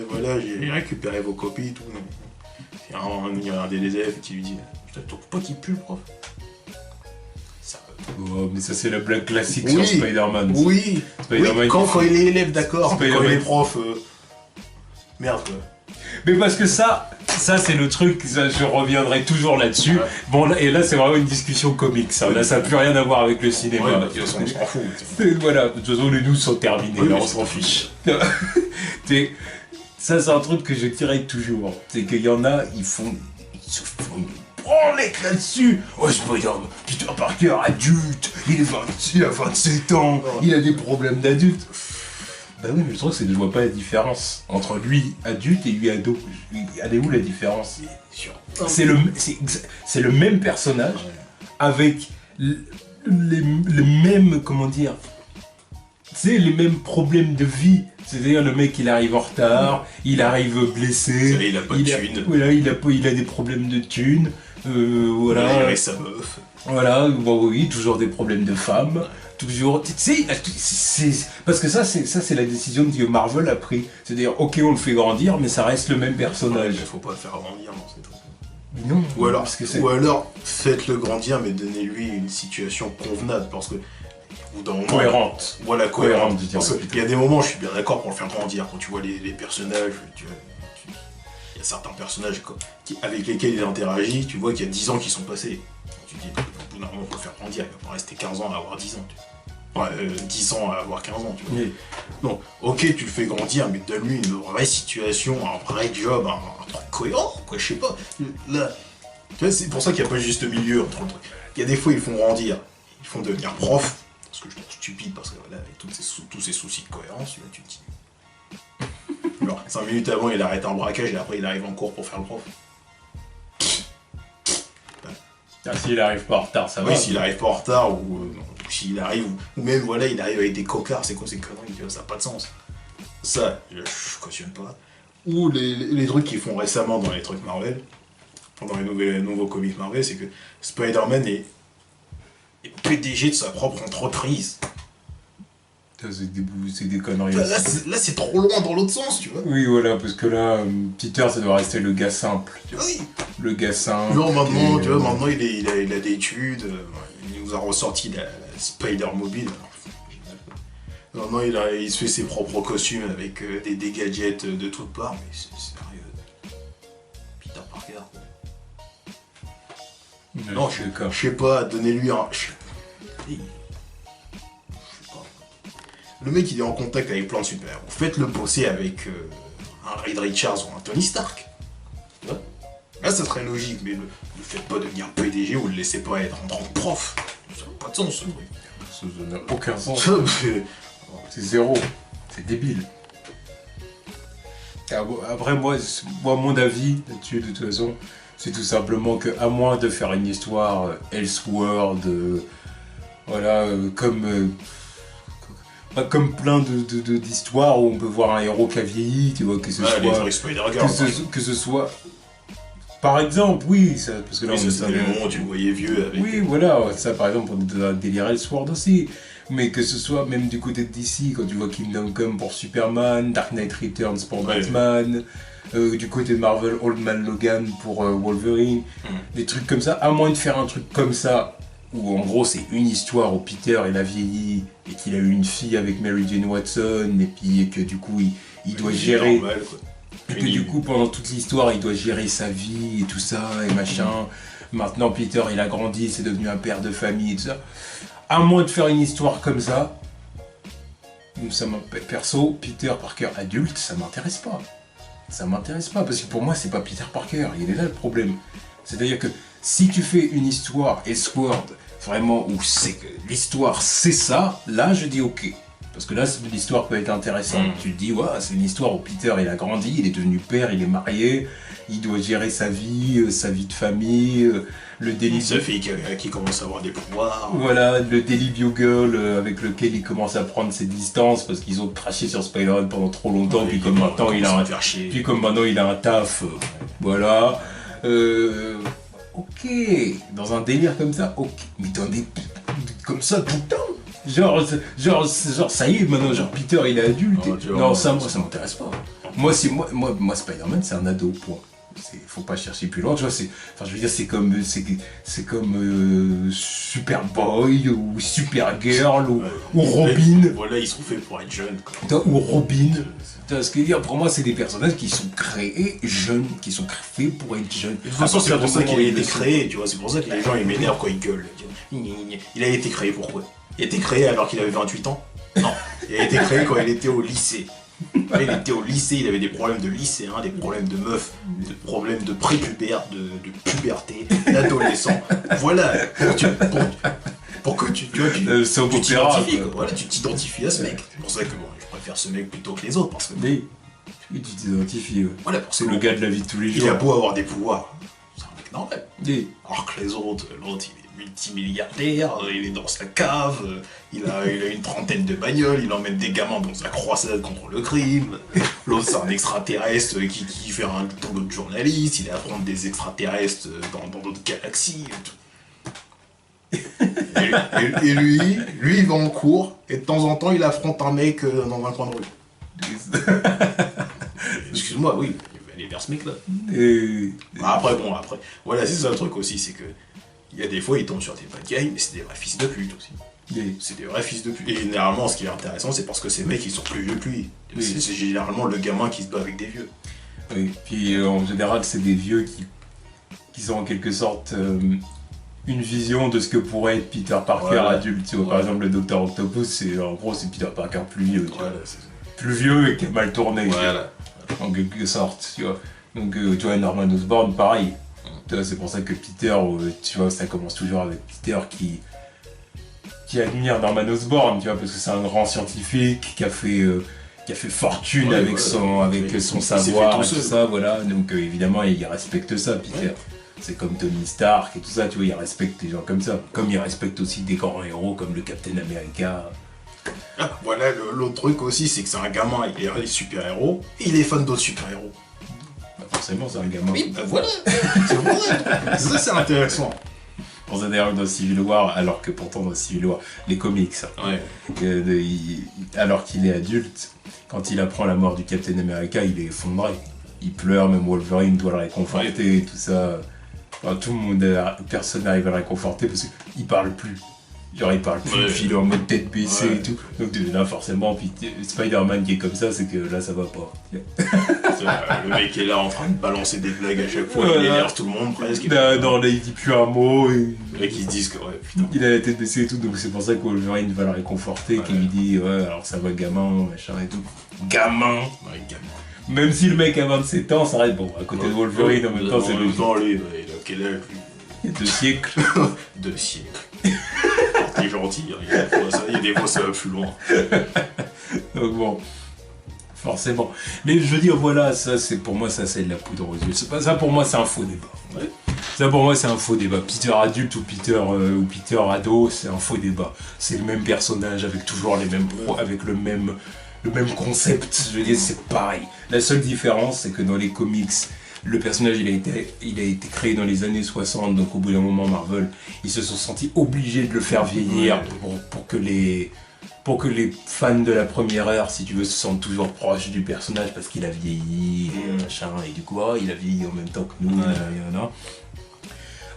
voilà, j'ai récupéré vos copies et tout. Il y a un des élèves qui lui dit putain, tu trouves pas qu'il pue le prof? Oh, mais ça c'est la blague classique sur Spider-Man. Oui, Spider-Man quand il est élève, d'accord, quand il est prof, merde quoi. Mais parce que ça c'est le truc, ça, je reviendrai toujours là-dessus. Ouais. Bon, là, et là c'est vraiment une discussion comique, ça. Là ça n'a plus rien à voir avec le cinéma. Ouais, de toute façon, on s'en fout. Voilà, de toute façon les news sont terminées, là, on s'en fiche. Ça c'est un truc que je dirais toujours, c'est qu'il y en a, ils se font branler là-dessus. Oh Spider-Man, Peter Parker adulte, il a 27 ans, il a des problèmes d'adulte. Bah oui, mais le truc c'est que je vois pas la différence entre lui adulte et lui ado. Elle est où la différence? C'est le même personnage avec les mêmes, comment dire, tu sais, les mêmes problèmes de vie. C'est-à-dire le mec il arrive en retard, il arrive blessé, il a pas de thune. Voilà, il a des problèmes de thunes, voilà. Il a géré sa meuf. Voilà, bon, oui, toujours des problèmes de femmes. Toujours, tu sais, parce que ça c'est la décision que Marvel a pris. C'est-à-dire, ok, on le fait grandir, mais ça reste le même personnage. Il faut pas le faire grandir dans ces trucs. Non. Ou alors, faites-le grandir, mais donnez-lui une situation convenable, parce que cohérente. Voilà, cohérente. Parce qu'il y a des moments, je suis bien d'accord pour le faire grandir. Quand tu vois les personnages, il y a certains personnages avec lesquels il interagit, tu vois qu'il y a 10 ans qui sont passés. Tu dis, au bout d'un moment, il faut le faire grandir, il va pas rester 15 ans à avoir 10 ans. Enfin, 10 ans à avoir 15 ans, tu vois. Oui. Donc, ok, tu le fais grandir, mais donne-lui une vraie situation, un vrai job, un truc cohérent, quoi, je sais pas. Là, tu vois, c'est pour ça qu'il n'y a pas juste milieu entre le truc. Il y a des fois, ils font grandir, ils font devenir prof, ce que je trouve stupide, parce que voilà, avec tous ces soucis de cohérence, là, tu te dis. Alors, 5 minutes avant, il arrête un braquage et après, il arrive en cours pour faire le prof. Ah, s'il arrive pas en retard, ça va. Oui, s'il arrive pas en retard, ou s'il arrive, ou même voilà, il arrive avec des cocards, c'est quoi ces conneries, ça n'a pas de sens. Ça, je cautionne pas. Ou les trucs qu'ils font récemment dans les trucs Marvel, dans les nouveaux comics Marvel, c'est que Spider-Man est PDG de sa propre entreprise. C'est des conneries. Là, c'est trop loin dans l'autre sens, tu vois. Oui, voilà, parce que là, Peter, ça doit rester le gars simple. Oui. Le gars simple. Non, maintenant, tu vois, maintenant il a des études, il nous a ressorti la Spider-Mobile. Maintenant, il se fait ses propres costumes avec des gadgets de toutes parts, mais c'est sérieux. Peter Parker. Non, je sais pas, donnez-lui un. Le mec il est en contact avec plein de super-héros. Faites-le bosser avec un Reed Richards ou un Tony Stark. Ouais. Là ça serait logique, mais ne faites pas devenir PDG ou le laissez pas être en tant que prof. Ça n'a pas de sens ce truc. Ça n'a aucun sens. C'est zéro. C'est débile. Après moi mon avis là-dessus de toute façon, c'est tout simplement que à moins de faire une histoire Elseworld, voilà, comme plein d'histoires où on peut voir un héros qui a vieilli, tu vois, que ce soit par exemple, oui, ça, parce que là c'est le moment où tu le voyais vieux avec. Oui, voilà, ça par exemple on a déliré Elseworld aussi, mais que ce soit même du côté de DC, quand tu vois Kingdom Come pour Superman, Dark Knight Returns pour Batman, du côté de Marvel, Old Man Logan pour Wolverine, des trucs comme ça, à moins de faire un truc comme ça, où en gros c'est une histoire où Peter il a vieilli et qu'il a eu une fille avec Mary Jane Watson et puis que du coup il doit gérer normal, quoi. Et que du coup pendant toute l'histoire il doit gérer sa vie et tout ça et machin. Maintenant Peter il a grandi, c'est devenu un père de famille et tout ça. À moins de faire une histoire comme ça perso, Peter Parker adulte, ça m'intéresse pas. Ça m'intéresse pas parce que pour moi c'est pas Peter Parker, il est là le problème. C'est-à-dire que si tu fais une histoire Elseworld, vraiment où c'est que l'histoire c'est ça, là je dis ok. Parce que là, l'histoire peut être intéressante. Tu te dis, ouais, c'est une histoire où Peter, il a grandi, il est devenu père, il est marié, il doit gérer sa vie de famille, le Daily... Sa fille qui commence à avoir des pouvoirs. Voilà, le Daily Bugle avec lequel il commence à prendre ses distances parce qu'ils ont craché sur Spider-Man pendant trop longtemps, puis comme maintenant il a un taf, voilà. Ok, dans un délire comme ça, ok, mais dans des... comme ça tout le temps. Genre, ça y est, maintenant, genre, Peter, il est adulte. Non, ça m'intéresse pas. Moi, Spider-Man, c'est un ado, point. Faut pas chercher plus loin, tu vois, c'est comme Superboy, ou Supergirl, ou Robin. Voilà, ils sont faits pour être jeunes, quoi. Ou Robin. Tu vois ce que je veux dire, pour moi, c'est des personnages qui sont créés jeunes, qui sont faits pour être jeunes. De toute façon, c'est pour ça qu'il a été créé, tu vois, c'est pour ça que les gens, ils m'énervent quand ils gueulent. Il a été créé pourquoi? Il a été créé alors qu'il avait 28 ans? Non, il a été créé quand il était au lycée. Là, il était au lycée, il avait des problèmes de lycéens, des problèmes de meufs, des problèmes de prépubère, de puberté, d'adolescent. Voilà, pour que tu t'identifies, quoi. Voilà, tu t'identifies à ce mec. C'est pour ça que bon, je préfère ce mec plutôt que les autres, parce que... Oui, tu t'identifies, ouais. Voilà, c'est le gars de la vie de tous les jours. Il a beau avoir des pouvoirs, c'est un mec normal. Oui. Alors que les autres, l'autre il est multimilliardaire, il est dans sa cave, il a une trentaine de bagnoles, il emmène des gamins dans sa croisade contre le crime. L'autre c'est un extraterrestre qui fait un boulot de journaliste, il affronte des extraterrestres dans d'autres galaxies et tout. Et lui il va en cours, et de temps en temps il affronte un mec dans un coin de rue. Excuse-moi, oui, il va aller vers ce mec là. Après, voilà, c'est ça le truc aussi, c'est que il y a des fois, ils tombent sur des bad guys, mais c'est des vrais fils de pute aussi. Oui. C'est des vrais fils de pute. Et généralement, ce qui est intéressant, c'est parce que ces mecs, ils sont plus vieux que lui. Oui. C'est généralement le gamin qui se bat avec des vieux. Oui, puis en général, c'est des vieux qui ont en quelque sorte une vision de ce que pourrait être Peter Parker adulte. Tu vois, par exemple, le Dr Octopus, en gros, c'est Peter Parker plus vieux. Plus vieux et qui a mal tourné. Voilà. En quelque sorte, tu vois. Donc, tu vois, Norman Osborn, pareil. C'est pour ça que Peter, tu vois, ça commence toujours avec Peter qui admire Norman Osborn, tu vois, parce que c'est un grand scientifique qui a fait fortune avec son savoir et tout ça, voilà. Donc évidemment, il respecte ça, Peter. Ouais. C'est comme Tony Stark et tout ça, tu vois, il respecte les gens comme ça. Comme il respecte aussi des grands héros comme le Captain America. Ah, voilà, l'autre truc aussi, c'est que c'est un gamin, il est super-héros, et il est fan d'autres super-héros. Forcément, c'est un gamin. Oui, bah voilà, c'est vrai. Ça, c'est intéressant. Pour ça, d'ailleurs, dans Civil War, alors que pourtant dans Civil War, les comics, alors qu'il est adulte, quand il apprend la mort du Captain America, il est effondré. Il pleure, même Wolverine doit le réconforter et tout ça. Enfin, tout le monde, personne n'arrive à le réconforter parce qu'il parle plus. Genre il parle plus, puis il est en mode tête baissée et tout. Donc là forcément, puis Spider-Man qui est comme ça, c'est que là ça va pas. Le mec est là en train de balancer des blagues à chaque fois, il énerve tout le monde presque. Non, là il dit plus un mot. Les mecs ils se disent que putain. Il a la tête baissée et tout, donc c'est pour ça que Wolverine va le réconforter, qu'il lui dit alors ça va gamin, machin et tout. Gamin. Même si le mec a 27 ans, ça reste bon, à côté de Wolverine en même temps c'est logique. Lui, il a quel âge lui? Il y a 2 siècles. 2 siècles. T'es gentil, il y a des fois ça va plus loin. Donc bon, forcément. Mais je veux dire, voilà, ça c'est pour moi, ça c'est de la poudre aux yeux. Ça pour moi c'est un faux débat. Ouais. Ça pour moi c'est un faux débat. Peter adulte ou Peter ado, c'est un faux débat. C'est le même personnage avec toujours les mêmes avec le même concept. Je veux dire, c'est pareil. La seule différence, c'est que dans les comics, le personnage il a été créé dans les années 60, donc au bout d'un moment Marvel, ils se sont sentis obligés de le faire vieillir pour que les fans de la première heure, si tu veux, se sentent toujours proches du personnage parce qu'il a vieilli et machin, et du coup il a vieilli en même temps que nous.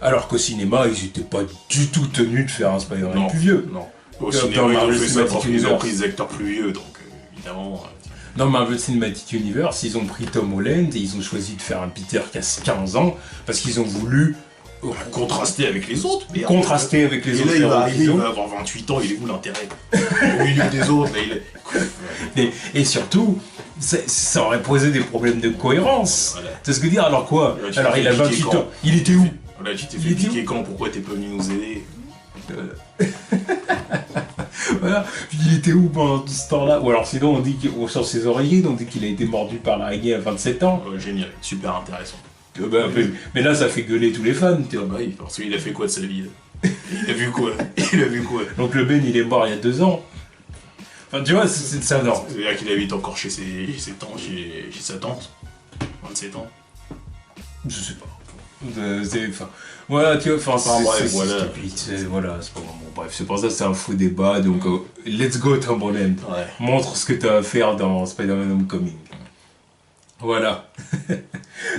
Alors qu'au cinéma, ils n'étaient pas du tout tenus de faire un Spider-Man plus vieux. Non. Au cinéma, ils ont fait ça parce qu'ils ont pris des acteurs plus vieux, donc évidemment... Dans Marvel Cinematic Universe, ils ont pris Tom Holland et ils ont choisi de faire un Peter qui a 15 ans parce qu'ils ont voulu contraster avec les autres. Contraster avec les autres. Et là, il va avoir 28 ans, il est où l'intérêt? Au milieu des autres, là, il est... Et surtout, ça aurait posé des problèmes de cohérence. Voilà. C'est ce que dire, alors quoi? Alors il a 28 ans, il était où? Voilà, tu t'es fait piquer quand? Pourquoi t'es pas venu nous aider? Voilà. Puis il était où pendant tout ce temps-là? Ou alors sinon on dit qu'on sort ses origines, on dit qu'il a été mordu par l'araignée à 27 ans. Génial, super intéressant. Bah, mais là ça fait gueuler tous les fans, tu vois. Bah oui, parce qu'il a fait quoi de sa vie là? Il a vu quoi? Il a vu quoi? Donc le Ben il est mort il y a 2 ans. Enfin tu vois, c'est ça, non. C'est-à-dire qu'il habite encore chez sa tante. 27 ans. Je sais pas. Enfin, voilà, tu vois, enfin, bref, c'est voilà. stupide, voilà, c'est pas vraiment. Bref, c'est pour ça que c'est un faux débat, donc let's go Tom Holland. Ouais. Montre ce que t'as à faire dans Spider-Man Homecoming. Voilà.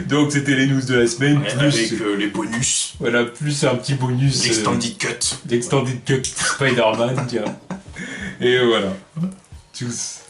Donc c'était les news de la semaine, Ouais, plus avec les bonus. voilà, plus un petit bonus L'extended cut. d'Extended Cut Spider-Man, tiens. Et voilà. Tchuss.